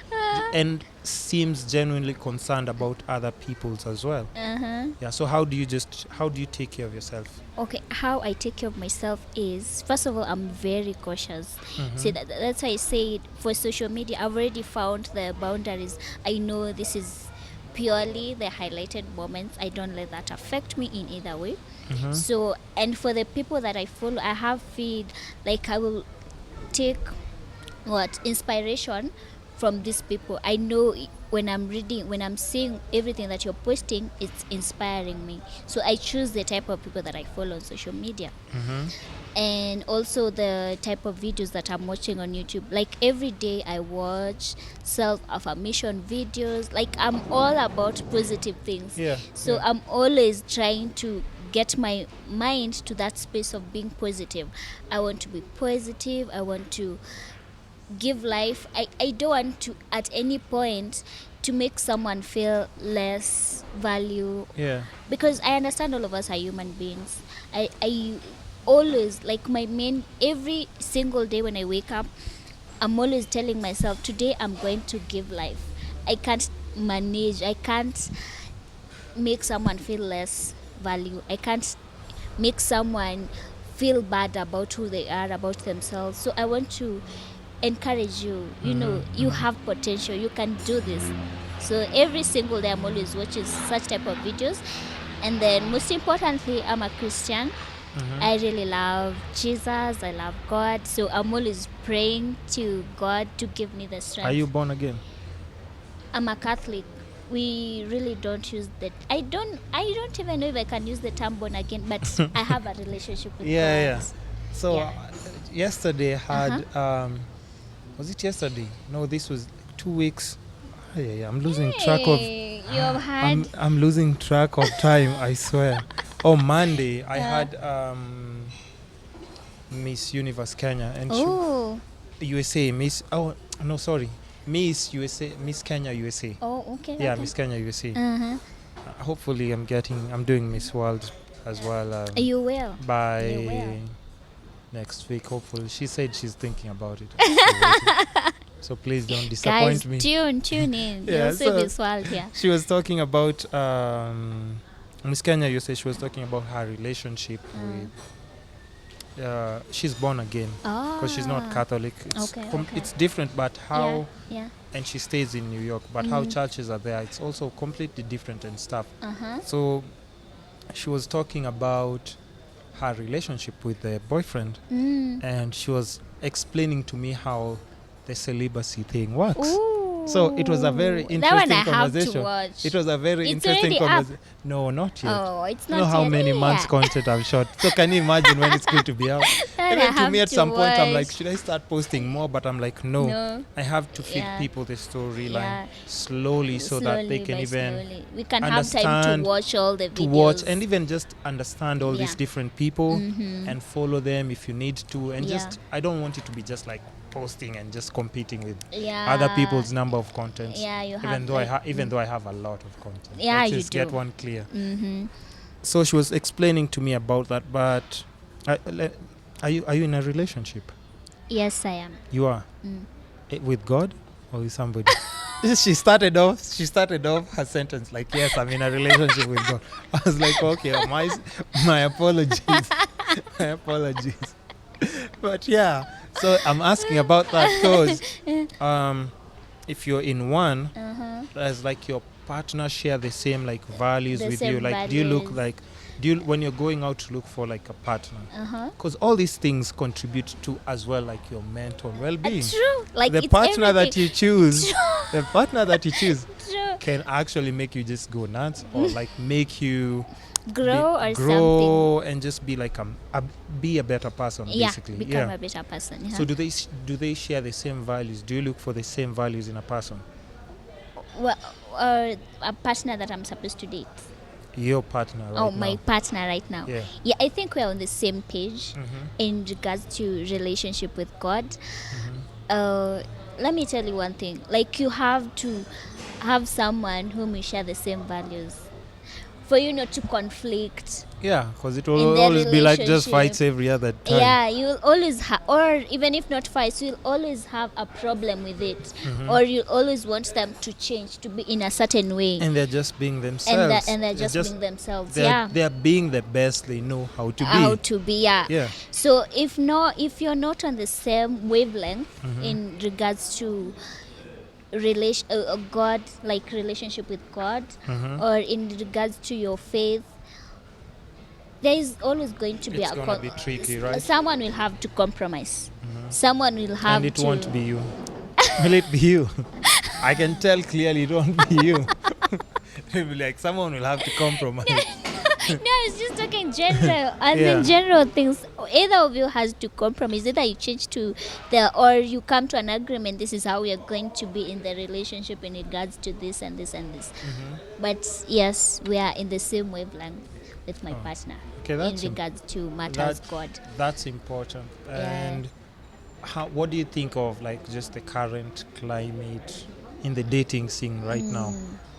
and seems genuinely concerned about other people's as well. Yeah. So how do you take care of yourself? Okay, how I take care of myself is, first of all, I'm very cautious. See, that's why I say for social media, I've already found the boundaries. I know this is purely the highlighted moments. I don't let that affect me in either way. So, and for the people that I follow, I have feed, like I will take inspiration from these people. I know when I'm reading, when I'm seeing everything that you're posting, it's inspiring me. So I choose the type of people that I follow on social media. And also the type of videos that I'm watching on YouTube. Like every day I watch self-affirmation videos. Like I'm all about positive things. Yeah. So yeah. I'm always trying to get my mind to that space of being positive. I want to be positive. I want to give life. I don't want to at any point to make someone feel less value. Yeah. Because I understand all of us are human beings. I always, like every single day when I wake up, I'm always telling myself, today I'm going to give life. I can't make someone feel less value. I can't make someone feel bad about who they are, about themselves. So I want to encourage you. You have potential. You can do this. So every single day I'm always watching such type of videos. And then most importantly, I'm a Christian. I really love Jesus. I love God. So I'm always praying to God to give me the strength. Are you born again? I'm a Catholic. We really don't use that. I don't even know if I can use the term born again, but I have a relationship with God. Yeah. So Yeah. yesterday I had was it yesterday? No, this was 2 weeks. Yeah. I'm losing track of. You have had. I'm losing track of time. I swear. On Monday, I had Miss Universe Kenya and Oh. USA, Miss. Oh no, sorry, Miss USA, Miss Kenya USA. Oh, okay. Yeah, okay. Miss Kenya USA. Uh-huh. Hopefully, I'm doing Miss World as well. You will. By You will. next week, hopefully. She said she's thinking about it. I'm still waiting. So please don't disappoint Guys, me. tune in. Yeah, You'll see so- this world here. She was talking about Miss Kenya. You say she was talking about her relationship with. She's born again because she's not Catholic. It's, Okay, it's different, but how. Yeah. And she stays in New York, but how churches are there, it's also completely different and stuff. So she was talking about her relationship with the boyfriend, and she was explaining to me how the celibacy thing works. Ooh. So it was a very That one interesting I have to conversation. watch. It was a very It's interesting already up. conversation. No, not yet. Oh, it's You not know how yet. many months Yeah. content I've shot. So can you imagine when it's going to be out? That Even I to have me at to some point I'm like, watch. should I start posting more? But I'm like, no. No. I have to feed Yeah. people the storyline Yeah. slowly so that they Slowly can by even slowly. We can have time to understand, watch all the to videos. watch and even just understand all these Yeah. different people and follow them if you need to. And Yeah. just, I don't want it to be just like posting and just competing with Yeah. other people's number of contents. Yeah, you have Even though like, even though I have a lot of content. Yeah, Let's you just get do. one clear. Mm-hmm. So she was explaining to me about that. But are you in a relationship? Yes, I am. You are Mm. with God or with somebody? She started off her sentence like, yes, I'm in a relationship with God. I was like, okay, my apologies. My apologies. But yeah, so I'm asking about that because if you're in one, as like your partner share the same like values The with same you, like do you look values. like when you're going out to look for like a partner, Uh-huh. because all these things contribute to as well like your mental well-being. True. Like The it's partner that everything. you choose, the partner that you choose True. can actually make you just go nuts or like make you Grow or something. grow and just be like be a better person, Yeah, basically. become a better person. Yeah. So do they share the same values? Do you look for the same values in a person? Well, a partner that I'm supposed to date. Your partner right My now. partner right now. Yeah. Yeah, I think we're on the same page in regards to relationship with God. Let me tell you one thing. Like, you have to have someone whom you share the same values for you not to conflict. Yeah, because it In will their always be like just relationship. fights every other time. Yeah, you'll always have, or even if not fights, you'll always have a problem with it, or you always want them to change, to be in a certain way, And they're just being themselves. and they're just being themselves. They're being the best they know how to be. How to be, Yeah. So if you're not on the same wavelength in regards to God, like relationship with God, or in regards to your faith, there is always going to be It's gonna be tricky, right? Someone will have to compromise. Someone will have And it to. won't be you. Will it be you? I can tell clearly it won't be you. It'll be like someone will have to compromise. No, it's just talking general. And Yeah. then general things. Either of you has to compromise. Either you change to or you come to an agreement. This is how we are going to be in the relationship in regards to this and this and this. But yes, we are in the same wavelength with my partner Okay, in that's regards to matters God. That's important. Yeah. And what do you think of like just the current climate in the dating scene right now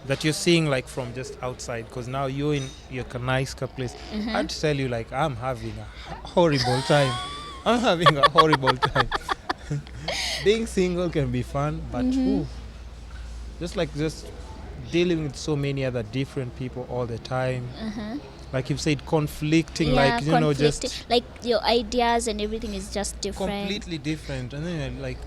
that you're seeing like from just outside? Because now you're in your nice place. I'd tell you like I'm having a horrible time. I'm having a horrible time. Being single can be fun, but just dealing with so many other different people all the time. Like you've said, conflicting, like you know, just conflicting. Like your ideas and everything is just different. completely different. And then like,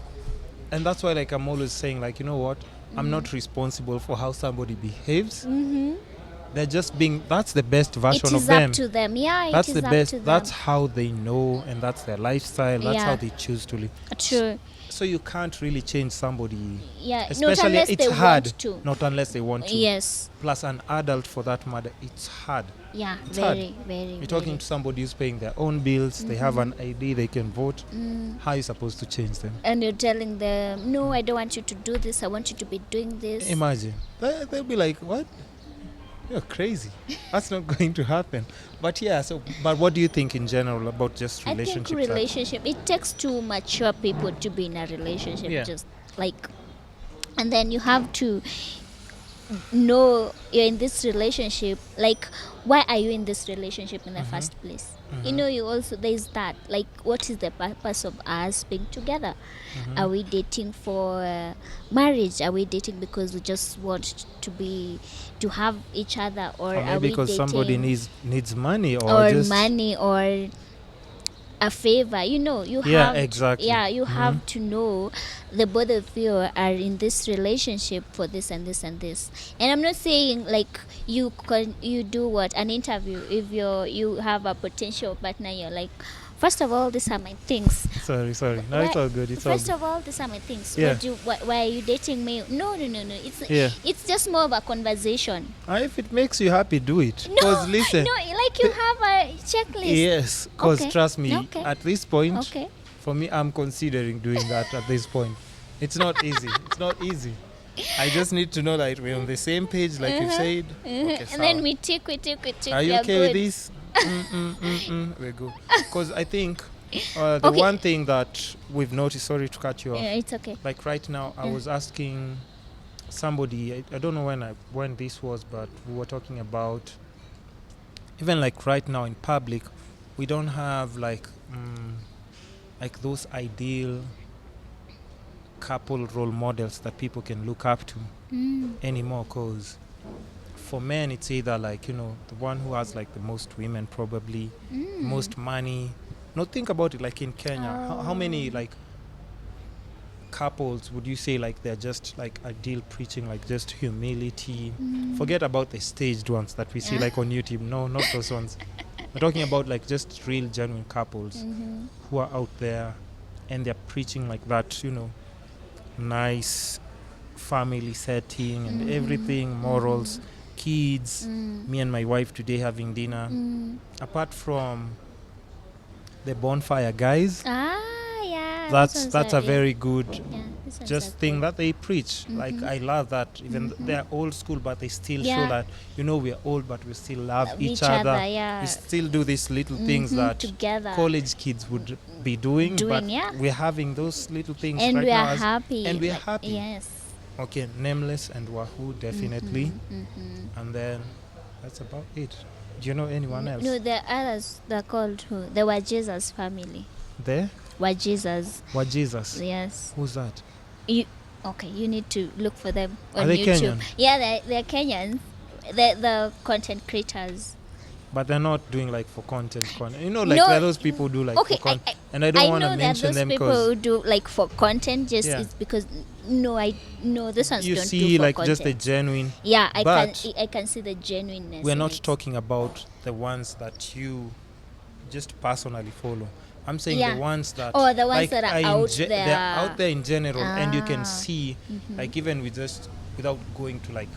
and that's why like I'm always saying like, you know what, I'm not responsible for how somebody behaves. They're just being, that's the best version It of is them. up to them. Yeah, That's it is the up best. to them. That's how they know, and that's their lifestyle. That's Yeah. how they choose to live. True. So you can't really change somebody. Yeah, not Especially unless it's they hard. want to. Not unless they want to. Yes. Plus an adult for that matter, it's hard. Yeah, It's very, very. You're talking to somebody who's paying their own bills. They have an ID. They can vote. How are you supposed to change them? And you're telling them, no, I don't want you to do this. I want you to be doing this. Imagine. They'll be like, what? You're crazy. That's not going to happen. But yeah, but what do you think in general about just I think relationships? it takes two mature people to be in a relationship, Yeah. just like, and then you have to know you're in this relationship, like, why are you in this relationship in the first place? You also, there's that, like, what is the purpose of us being together? Are we dating for marriage? Are we dating because we just want to have each other? Or Or are maybe we because somebody dating needs money or or just money or a favor? You yeah, have exactly. you have to know the both of you are in this relationship for this and this and this. And I'm not saying like you do what an interview if you have a potential partner. You're like, first of all, these are my things. sorry. No, it's Why, all good. It's all first good. of all, these are my things. Yeah. Why are you dating me? No. Yeah. It's just more of a conversation. If it makes you happy, do it. No, Because listen, no, like you have a checklist. yes, because Okay. trust me, Okay. at this point, Okay. for me, I'm considering doing that at this point. It's not easy. It's not easy. I just need to know that we're on the same page, like you said. Okay, And then sawa. we tick. Are you we okay good. with this? We're good. Because I think the Okay. one thing that we've noticed, sorry to cut you off, Yeah, it's okay. like right now, I was asking somebody, I don't know when this was, but we were talking about even like right now in public, we don't have like those ideal couple role models that people can look up to anymore. Because for men, it's either like the one who has like the most women, probably most money. No, think about it. Like in Kenya, how many like couples would you say like they're just like ideal preaching like just humility? Forget about the staged ones that we see like on YouTube. No, not those ones. We're talking about like just real genuine couples who are out there and they're preaching like that, nice family setting and everything, morals, kids, me and my wife today having dinner. Apart from the bonfire guys, Yeah. that's a very good just thing that they preach. Like I love that. Even they're old school, but they still show that we're old, but we still love each other. We still do these little things that together. college kids would be doing, but we're having those little things And right we now are happy. and we're like, happy. Yes. Okay, Nameless and Wahoo definitely, and then that's about it. Do you know anyone else? No, the others, they're called who? The Wajesus family. There? Wajesus. What Jesus? Yes. Who's that? You need to look for them on Are they YouTube. Kenyan? Yeah, they're Kenyans. The content creators. But they're not doing like for content. Like No, there are those people who do like okay, for content. And I don't want to know that mention those them people because who do like for content just Yeah. is because this one's you don't see do for like content. just the genuine. Yeah, but I can see the genuineness. we're in not it. talking about the ones that you just personally follow. I'm saying Yeah. the ones that Oh, the ones like, that are out there. they're out there in general, and you can Ah. see like even with just without going to like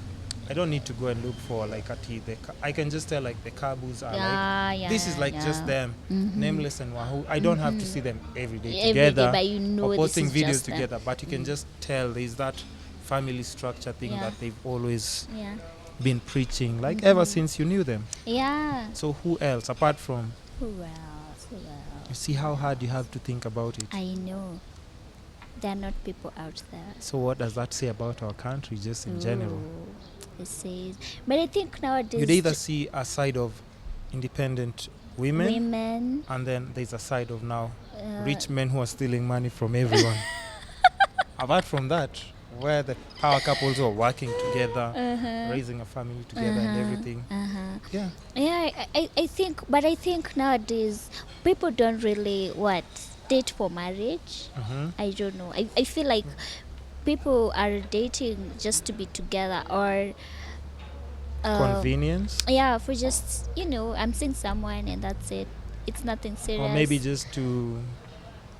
I don't need to go and look for like a tea. I can just tell like the Kabus are like this is like just them, Nameless and Wahoo. I don't have to see them every day Every together day, but or this posting is videos just them. together. But you can just tell there's that family structure thing Yeah. that they've always Yeah. been preaching like ever since you knew them. Yeah. So who else apart from Who else? you see how hard you have to think about it? I know. There are not people out there. So what does that say about our country just in general? It says, but I think nowadays You'd either see a side of independent women and then there's a side of now rich men who are stealing money from everyone. Apart from that, where the power couples are working together, raising a family together and everything. Yeah. Yeah, I think nowadays people don't really date for marriage. I don't know. I feel like people are dating just to be together or Convenience. Yeah, for just I'm seeing someone and that's it. It's nothing serious. Or maybe just to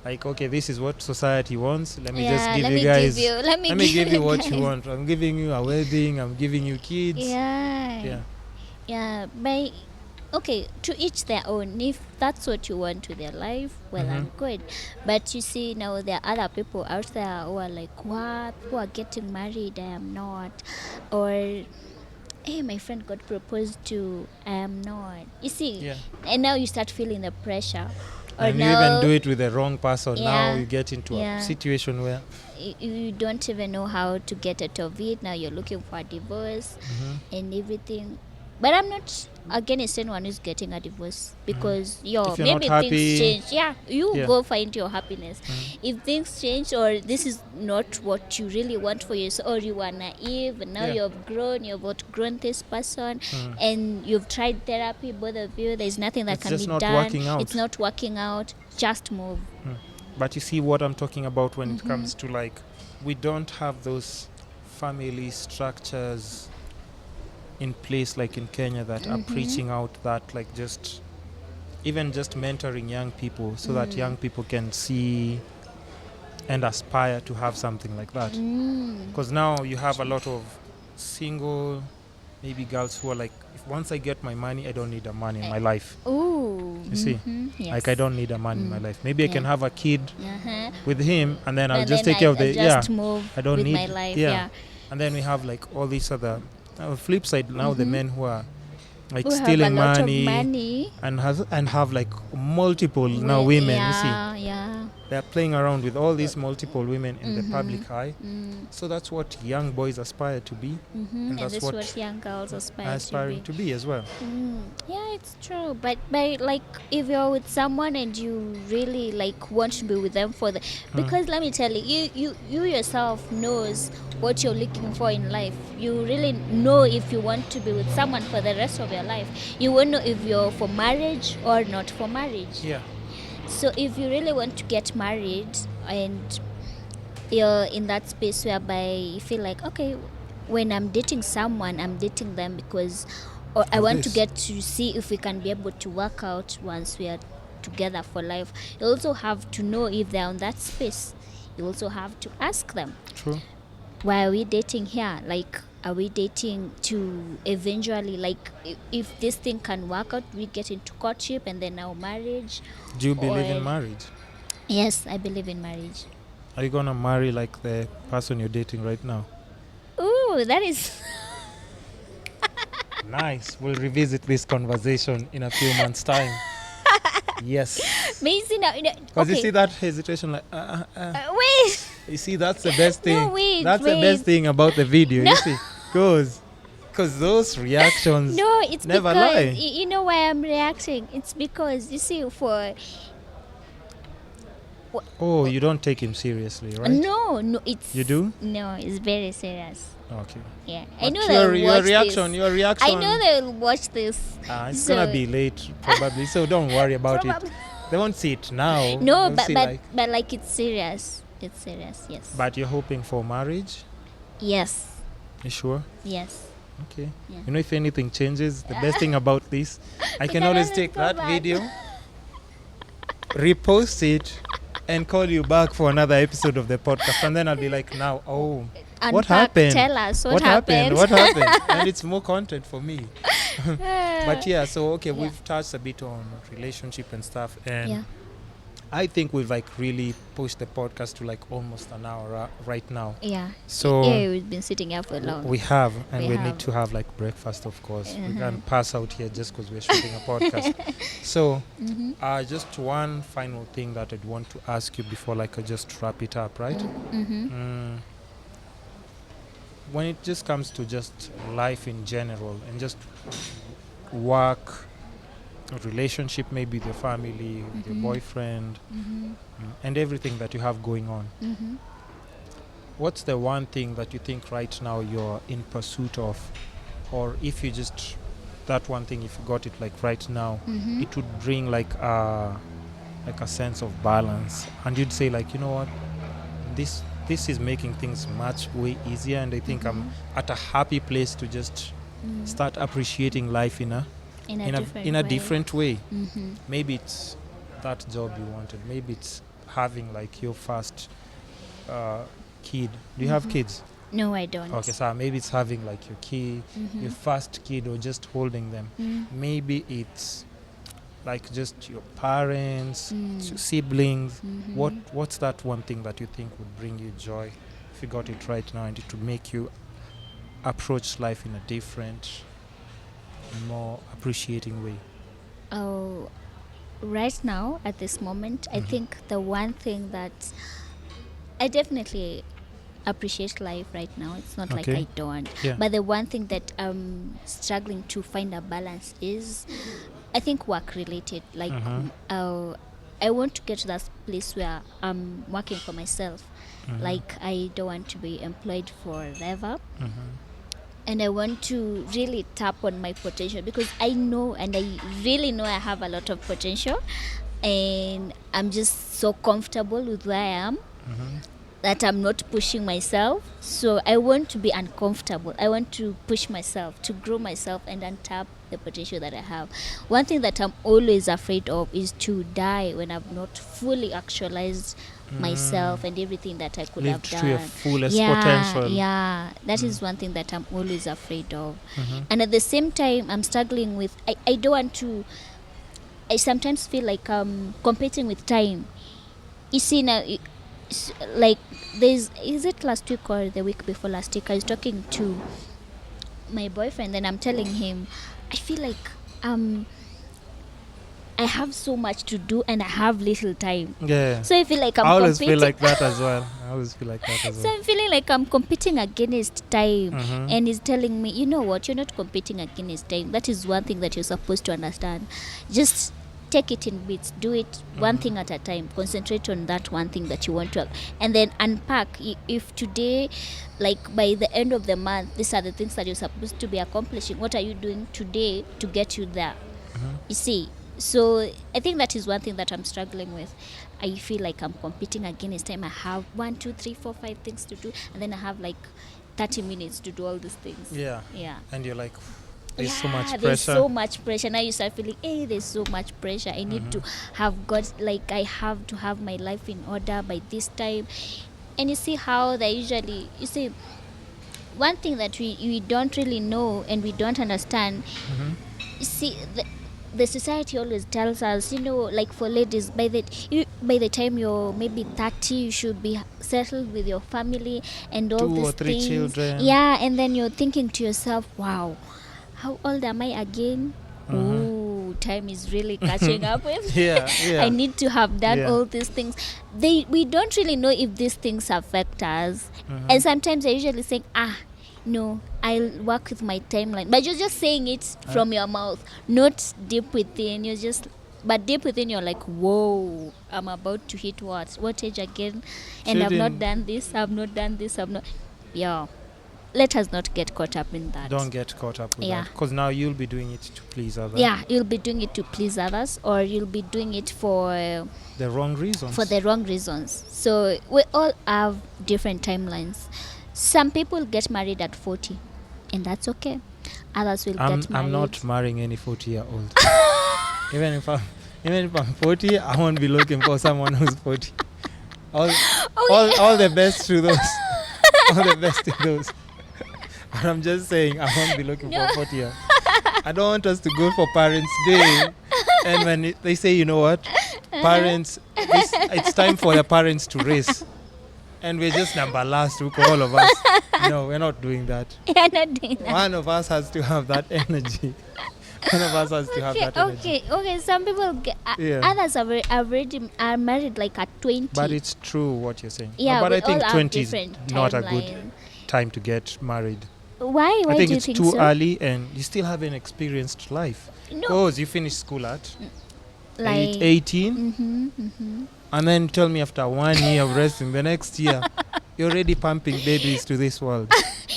like, okay, this is what society wants. Let me just Yeah, give let you me guys. give you- let me give give you you what you guys. want. I'm giving you a wedding. I'm giving you kids. Yeah. Yeah. But okay, to each their own. If that's what you want to their life, well and good. But you see now there are other people out there who are like, what? Who are getting married? I am not. Or hey, my friend got proposed to, I am not. You see, Yeah. and now you start feeling the pressure. Or And you now even do it with the wrong person. Now Yeah, you get into yeah. a situation where you don't even know how to get out of it. Now you're looking for a divorce and everything. But I'm not against anyone who's getting a divorce, because if you're not maybe happy, things change. Yeah, you Yeah. go find your happiness. If things change, or this is not what you really want for yourself, or you were naive and now Yeah. you've grown, you've outgrown this person, and you've tried therapy, both of you, there's nothing that It's can just be not done. working out. It's not working out. Just move. But you see what I'm talking about when it comes to, like, we don't have those family structures in place like in Kenya that are preaching out that, like, just even just mentoring young people so that young people can see and aspire to have something like that. Because now you have a lot of single maybe girls who are like, if once I get my money, I don't need a man in my life. Ooh. You see? Yes. Like, I don't need a man in my life. Maybe I can Yeah. have a kid with him, and then I'll And just then take care of I the just move I don't with need my life. Yeah. And then we have like all these other flip side now, the men who are like Who have stealing a lot money, of money and have like multiple now women. You see, Yeah. they're playing around with all these multiple women in the public eye. So that's what young boys aspire to be, And that's what young girls aspire aspiring to be as well. Yeah, it's true. But like, if you're with someone and you really like want to be with them for the, because let me tell you, you yourself knows what you're looking for in life. You really know if you want to be with someone for the rest of your life. You won't know if you're for marriage or not for marriage. Yeah. So if you really want to get married and you're in that space whereby you feel like, okay, when I'm dating someone, I'm dating them because, or I want to get to see if we can be able to work out once we are together for life. You also have to know if they're on that space. You also have to ask them, True. why are we dating here? Like, are we dating to eventually, like, if this thing can work out, we get into courtship and then now marriage? Do you believe in Or- marriage? Yes, I believe in marriage. Are you gonna marry like the person you're dating right now? Ooh, that is Nice. We'll revisit this conversation in a few months' time. Yes. amazing. Because you see that hesitation, like, Wait. you see, that's the best thing. No, wait, that's the best wait. thing about the video. No. You see, because those reactions. No, it's never because lie. you know why I'm reacting. It's because you see, for Oh, you don't take him seriously, right? no, it's You do? No, it's very serious. Okay. Yeah, I But know your they'll watch reaction, this. your reaction. I know they'll watch this. It's So- gonna be late probably, so don't worry about Probably. it. They won't see it now. No, They'll but see, but like it's serious. It's serious. Yes. But you're hoping for marriage? Yes. You sure? Yes. Okay. Yeah. You know, if anything changes, the best thing about this, I can can always always take go that back. video, repost it, and call you back for another episode of the podcast. And then I'll be like, now, what Unpack, happened? Tell us what happened? What happened? And it's more content for me. But yeah, so okay, Yeah. we've touched a bit on relationship and stuff. And Yeah. I think we've like really pushed the podcast to like almost an hour right now. Yeah. So Yeah, we've been sitting here for long. we have, and We we have. need to have like breakfast, of course. We Mhm. can't pass out here just because we're shooting a podcast. So, just one final thing that I'd want to ask you before, like, I just wrap it up, right? When it just comes to just life in general and just work, relationship, maybe with your family, with your boyfriend, and everything that you have going on. What's the one thing that you think right now you're in pursuit of, or if you just that one thing, if you got it like right now, it would bring like a sense of balance, and you'd say like, you know what, this is making things much way easier, and I think I'm at a happy place to just start appreciating life in a different way. Maybe it's that job you wanted, maybe it's having like your first kid. Do you have kids? No, I don't. Okay, so maybe it's having like your first kid, or just holding them. Maybe it's like just your parents, siblings. What's that one thing that you think would bring you joy if you got it right now, and it would make you approach life in a different, more appreciating way? Oh, right now at this moment, I think the one thing that I definitely appreciate life right now. It's not like Okay. I don't. Yeah. But the one thing that I'm struggling to find a balance is, I think, work related. Like, I want to get to that place where I'm working for myself. Like, I don't want to be employed forever. And I want to really tap on my potential, because I know, and I really know, I have a lot of potential, and I'm just so comfortable with where I am that I'm not pushing myself. So I want to be uncomfortable. I want to push myself, to grow myself and untap the potential that I have. One thing that I'm always afraid of is to die when I've not fully actualized myself and everything that I could Lived have to your done. fullest Yeah, potential. yeah, that is one thing that I'm always afraid of. And at the same time, I'm struggling with, I don't want to, I sometimes feel like I'm competing with time. You see now, like, is it last week or the week before last week, I was talking to my boyfriend, and I'm telling him, I feel like I have so much to do and I have little time. Yeah. So I feel like I'm I always competing. feel like that as well. I always feel like that as So well. I'm feeling like I'm competing against time. And he's telling me, you know what, you're not competing against time. That is one thing that you're supposed to understand. Just take it in bits. Do it one thing at a time. Concentrate on that one thing that you want to, and then unpack. If today, like by the end of the month, these are the things that you're supposed to be accomplishing. What are you doing today to get you there? You see, so I think that is one thing that I'm struggling with. I feel like I'm competing against time. I have 1, 2, 3, 4, 5 things to do, and then I have like 30 minutes to do all these things. Yeah. Yeah. And you're like, there's so Yeah, much pressure. there's so much pressure. Now you start feeling, hey, there's so much pressure. I need to have got, like, I have to have my life in order by this time. And you see how they usually, you see, one thing that we don't really know and we don't understand, you see, the society always tells us, you know, like for ladies, by the time you're maybe 30, you should be settled with your family and all 2 these or 3 things. children. Yeah, and then you're thinking to yourself, wow, how old am I again? Oh, time is really catching up with me. Yeah, yeah. I need to have done Yeah. all these things. We don't really know if these things affect us. And sometimes they're usually saying, no, I'll work with my timeline. But you're just saying it from your mouth, not deep within. But deep within, you're like, whoa, I'm about to hit what age again? And I've not done this, Yeah. Let us not get caught up in that. Don't get caught up with Yeah. that. Because now you'll be doing it to please others. Yeah, you'll be doing it to please others, or you'll be doing it for The wrong reasons. the wrong reasons. So we all have different timelines. Some people get married at 40, and that's okay. Others will get married. I'm not marrying any 40-year-old. even if I'm 40, I won't be looking for someone who's 40. All the best to those. All the best to those. But I'm just saying, I won't be looking for 40 years. I don't want us to go for Parents' Day. And when they say, you know what, parents, it's time for the parents to race. And we're just number last week, all of us. No, we're not doing that. You're not doing that. One of us has to have that energy. One of us has to have that energy. Okay. Some people others are married like at 20. But it's true what you're saying. Yeah, but we I think all have 20 is different not a good timeline. time to get married. Why I think do you it's think too so? early and you still haven't experienced life. No. Because you finish school at Like 18 and then tell me after 1 year of resting, the next year you're already pumping babies to this world.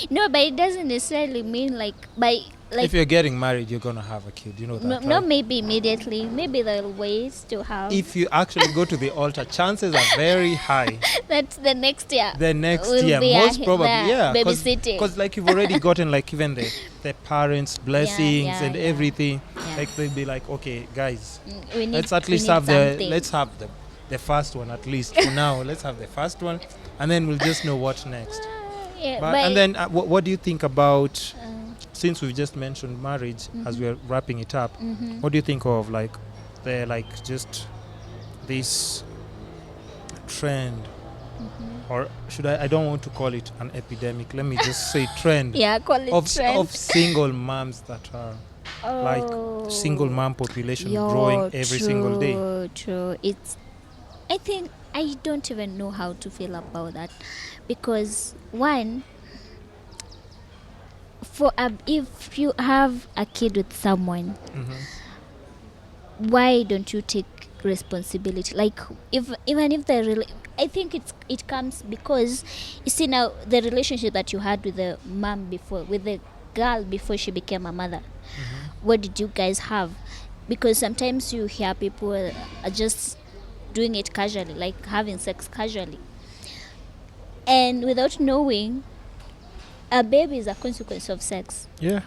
No, but it doesn't necessarily mean like If you're getting married, you're going to have a kid. You know that, right? no, maybe immediately. Maybe they'll wait to have. If you actually go to the altar, chances are very high. That's the next year. The next Will year, be most probably, yeah. babysitting. Because like you've already gotten like even the parents' blessings and everything. Yeah. Like they'll be like, okay, guys, We need, let's at we least need have something. let's have the first one at least for now. Let's have the first one, and then we'll just know what next. Yeah, But, and then what do you think about, since we've just mentioned marriage as we're wrapping it up, what do you think of like just this trend or should I don't want to call it an epidemic, let me just say trend Yeah, call it trend. of single moms that are like single mom population growing every single day. True. I think I don't even know how to feel about that, because one, if you have a kid with someone, why don't you take responsibility? Like, even if I think it comes because you see now the relationship that you had with the mom before, with the girl before she became a mother. What did you guys have? Because sometimes you hear people are just doing it casually, like having sex casually, and without knowing a baby is a consequence of sex. Yeah.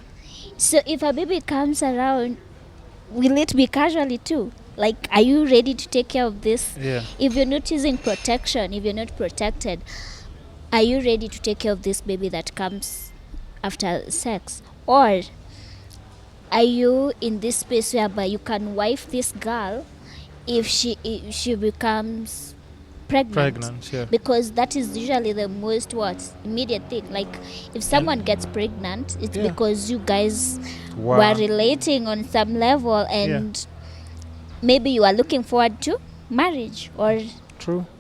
So if a baby comes around, will it be casually too? Like, are you ready to take care of this? Yeah. If you're not using protection, if you're not protected, are you ready to take care of this baby that comes after sex? Or are you in this space whereby you can wife this girl if she becomes pregnant? Yeah. Because that is usually the most immediate thing. Like, if someone gets pregnant, it's because you guys were relating on some level, and maybe you are looking forward to marriage or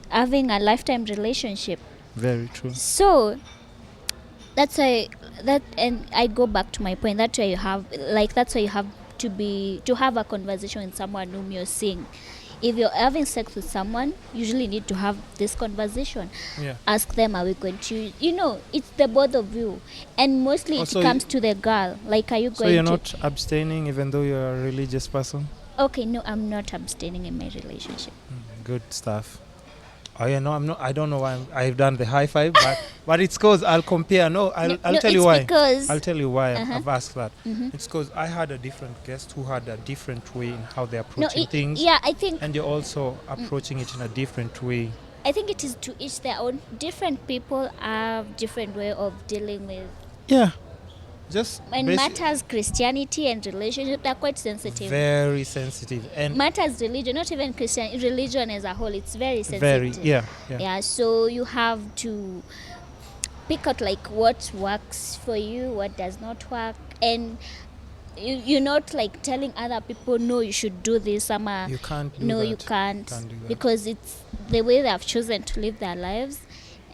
having a lifetime relationship. Very true. So that's why and I go back to my point. That's why you have to have a conversation with someone whom you're seeing. If you're having sex with someone, you usually need to have this conversation. Ask them, are we going to, it's the both of you. And mostly it comes to the girl. Like, are you going to... So you're not abstaining even though you're a religious person? Okay, no, I'm not abstaining in my relationship. Good stuff. Oh yeah, no, I'm not. I don't know why I've done the high five, but it's because I'll compare. I'll tell you why. I'll tell you why I've asked that. It's because I had a different guest who had a different way in how they're approaching things. Yeah, I think. And you're also approaching it in a different way. I think it is to each their own. Different people have different way of dealing with. Yeah. When matters Christianity and relationship, they're quite sensitive. Very sensitive. And matters religion, not even Christian, religion as a whole, it's very sensitive. Yeah, so you have to pick out like what works for you, what does not work, and you're not like telling other people, no, you should do this, you can't do no, that. you can't because it's the way they have chosen to live their lives.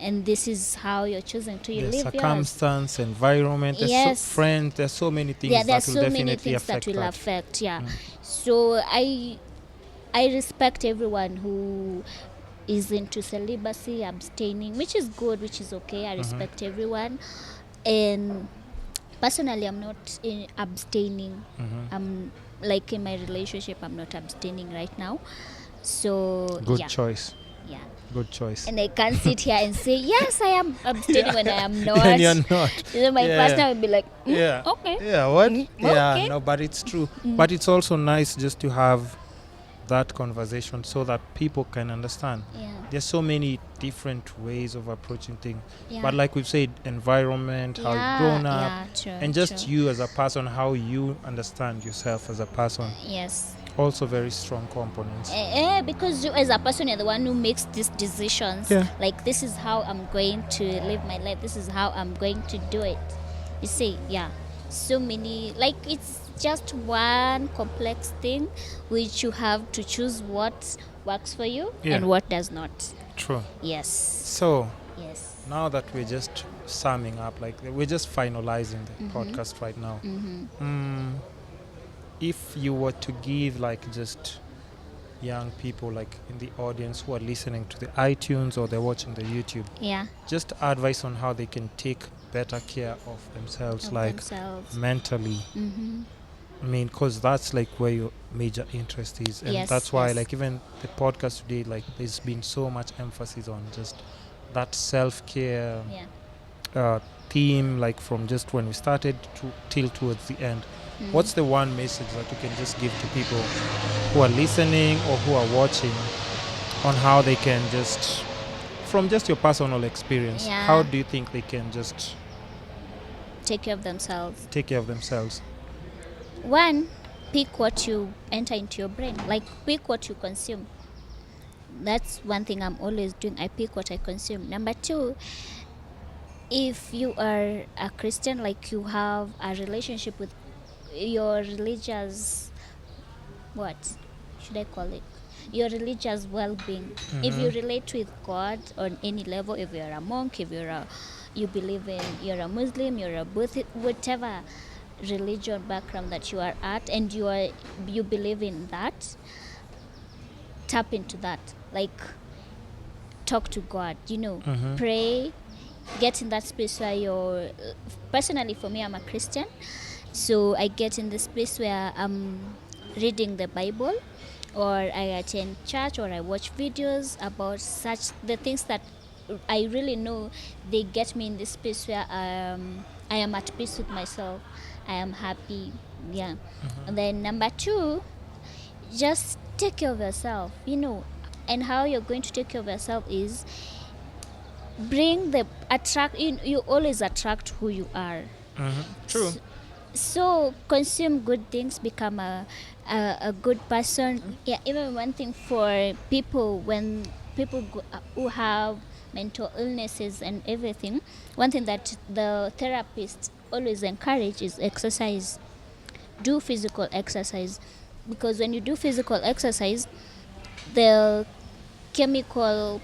And this is how you're choosing to live circumstance, yours. Environment, friends, there's so many things that will definitely affect that. So I respect everyone who is into celibacy, abstaining, which is good, which is okay. I respect everyone. And personally, I'm not abstaining. I'm like in my relationship, I'm not abstaining right now. So good choice. Yeah. Good choice. And I can't sit here and say, yes, I am abstaining when I am not. And you're not. My partner will be like, okay. Yeah, what? Yeah, okay. No, but it's true. But it's also nice just to have that conversation so that people can understand. There's so many different ways of approaching things. But like we've said, environment, how you've grown up, and just you as a person, how you understand yourself as a person. Yes. Also very strong components. Because you as a person, you're the one who makes these decisions. Like, this is how I'm going to live my life. This is how I'm going to do it. You see, so many, like, it's just one complex thing which you have to choose what works for you and what does not. True. Yes. So, now that we're just summing up, like we're just finalizing the podcast right now. If you were to give like just young people like in the audience who are listening to the iTunes or they're watching the YouTube, just advice on how they can take better care of themselves, mentally. I mean, because that's like where your major interest is, and that's why like even the podcast today, like there's been so much emphasis on just that self-care theme, like from just when we started till towards the end. What's the one message that you can just give to people who are listening or who are watching on how they can just, from just your personal experience, how do you think they can just take care of themselves? One, pick what you enter into your brain. Like, pick what you consume. that's one thing I'm always doing. I pick what I consume. Number two, if you are a Christian, like you have a relationship with your religious, what should I call it? Your religious well-being. If you relate with God on any level, if you're a monk, if you believe in, you're a Muslim, you're a Buddhist, whatever religion background that you are at, and you believe in that, tap into that. Like, talk to God. Pray. Get in that space where you're. Personally, for me, I'm a Christian, so I get in the space where I'm reading the Bible, or I attend church, or I watch videos about such the things that I really know they get me in this space where I am at peace with myself. I am happy. Yeah. And then number two, just take care of yourself. And how you're going to take care of yourself is you always attract who you are. True. So consume good things, become a good person. Yeah, even one thing for people, when people who have mental illnesses and everything, one thing that the therapist always encourage is exercise. Do physical exercise, because when you do physical exercise, the chemical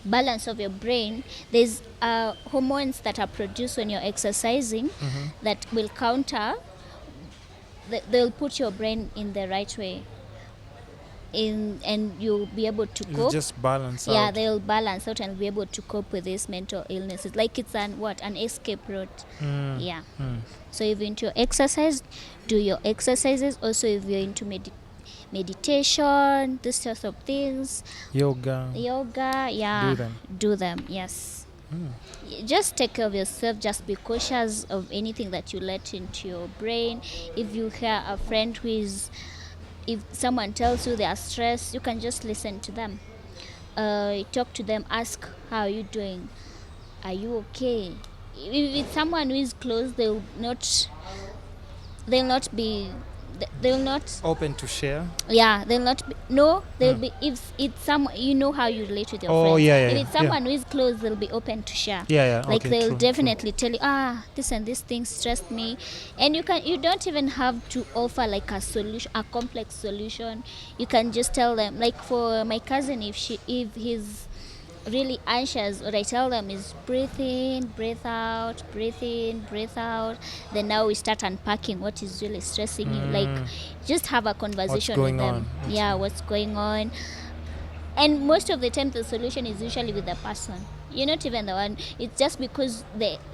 balance of your brain, there's hormones that are produced when you're exercising that will counter, they'll put your brain in the right way, and you'll be able to It'll cope. just balance Yeah, out. they'll balance out and be able to cope with these mental illnesses. Like it's an escape route. Yeah. So if you're into exercise, do your exercises. Also, if you're into meditation, this sort of things, Yoga. yeah, Do them. do them. Yes. Just take care of yourself. Just be cautious of anything that you let into your brain. If you hear a friend if someone tells you they are stressed, you can just listen to them. Talk to them. Ask, how are you doing? Are you okay? If it's someone who is close, they'll not be they'll not Open to share. they'll not be, no they'll be, if it's someone, how you relate with your friends. Yeah, If it's someone who is close, they'll be open to share. Like Okay, they'll true, definitely tell you, this and this thing stressed me. And you don't even have to offer like a solution, a complex solution. You can just tell them, like for my cousin, if he's really anxious, what I tell them is breathe in, breathe out, breathe in, breathe out. Then now we start unpacking what is really stressing you. Like, just have a conversation with them. Yeah, what's going on. And most of the time the solution is usually with the person. You're not even the one. It's just because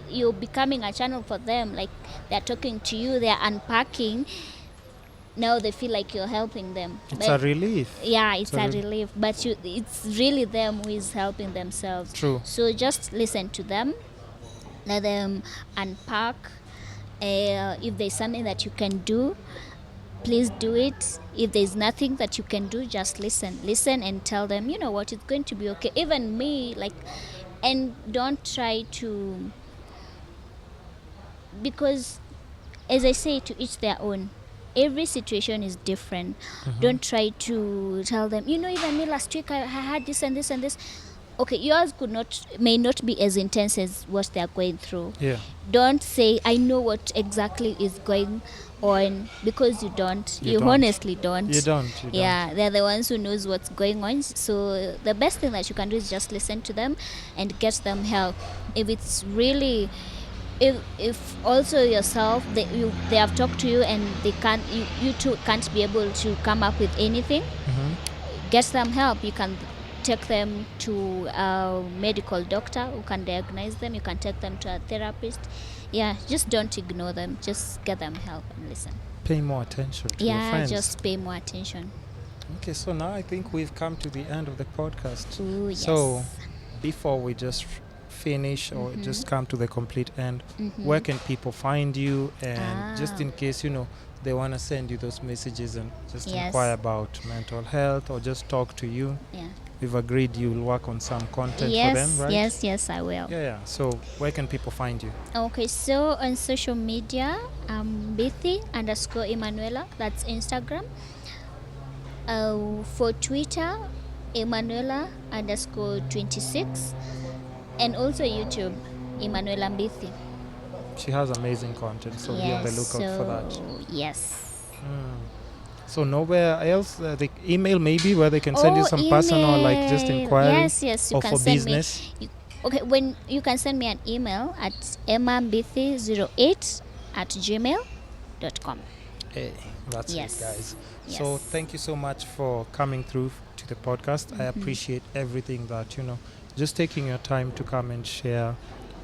you're becoming a channel for them. Like, they're talking to you, they're unpacking. Now they feel like you're helping them. It's a relief. Yeah, it's a relief. But it's really them who is helping themselves. True. So just listen to them. Let them unpack. If there's something that you can do, please do it. If there's nothing that you can do, just listen. Listen and tell them, you know what, it's going to be okay. Even me, and don't try to, because as I say, to each their own. Every situation is different. Don't try to tell them, even me last week I had this and this and this. Okay, yours may not be as intense as what they're going through. Yeah. Don't say, I know what exactly is going on, because you don't. You don't. Honestly don't. You don't. Yeah, they're the ones who knows what's going on. So the best thing that you can do is just listen to them and get them help. If it's really, if also yourself, they have talked to you and they can't, you two can't be able to come up with anything, get them help. You can take them to a medical doctor who can diagnose them. You can take them to a therapist. Yeah, just don't ignore them. Just get them help and listen. Pay more attention to your friends. Yeah, just pay more attention. Okay, so now I think we've come to the end of the podcast. Ooh, yes. So before we just finish or just come to the complete end, where can people find you? And just in case, they want to send you those messages and just inquire about mental health or just talk to you. Yeah. We've agreed you'll work on some content for them, right? Yes, I will. Yeah. So where can people find you? Okay, so on social media, Mbithi_Emmanuela, that's Instagram. For Twitter, Emmanuela_26, and also YouTube, Emmanuela Mbithi. She has amazing content, so be on the lookout for that. Yes. So nowhere else, the email maybe where they can send you some personal, like just email. inquiry, Yes, you or can for send business. me. Okay, when you can send me an email at emmambithi08@gmail.com. Hey, that's Yes. it, guys. Yes. So thank you so much for coming through to the podcast. I appreciate everything that, just taking your time to come and share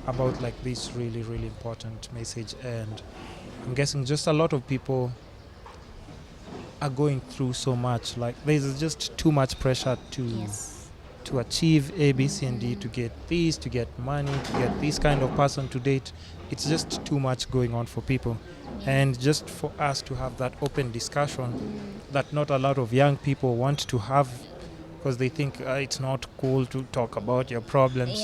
about like this really, really important message. And I'm guessing just a lot of people are going through so much. Like there's just too much pressure to achieve A, B, C, and D, to get this, to get money, to get this kind of person to date. It's just too much going on for people. And just for us to have that open discussion that not a lot of young people want to have, because they think it's not cool to talk about your problems.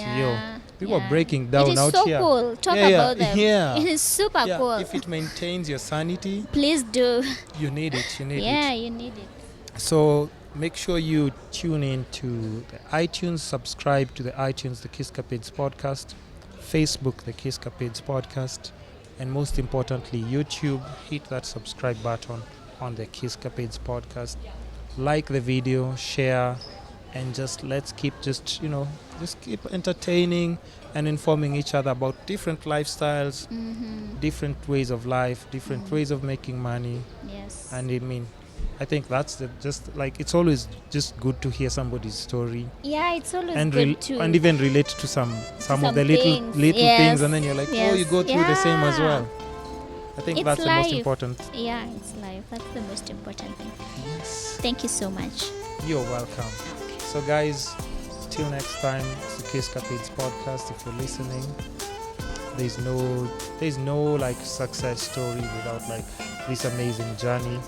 People are breaking down it is out so here. cool. Talk about them. Yeah. It is super cool. If it maintains your sanity, Please do. you need it. You need it. Yeah, you need it. So make sure you tune in to the iTunes, subscribe to the iTunes, the Kiskapades podcast, Facebook, the Kiskapades podcast, and most importantly, YouTube. Hit that subscribe button on the Kiskapades podcast. Like the video, share, and let's keep just keep entertaining and informing each other about different lifestyles, different ways of life, different ways of making money. Yes. And I think that's it's always just good to hear somebody's story. Yeah, it's always and good to and even relate to some of the little yes. things, and then you're like, oh, you go through the same as well. I think it's that's life. The most important. Yeah, it's life. That's the most important thing. Yes. Thank you so much. You're welcome. Okay. So guys, till next time, it's the Kiskapades podcast. If you're listening, there's no like success story without like this amazing journey.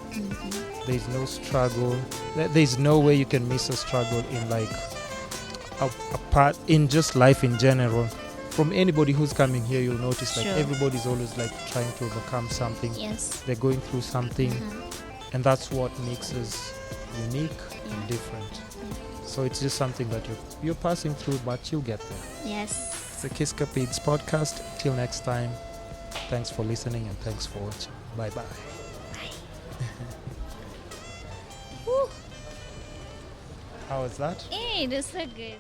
There's no struggle. There's no way you can miss a struggle in like a part in just life in general. From anybody who's coming here, you'll notice like everybody's always like trying to overcome something. Yes. They're going through something, and that's what makes us unique and different. So it's just something that you're passing through, but you'll get there. Yes. It's the Kiskapades podcast. Till next time, thanks for listening and thanks for watching. Bye-bye. Bye. How was that? Hey, that's so good.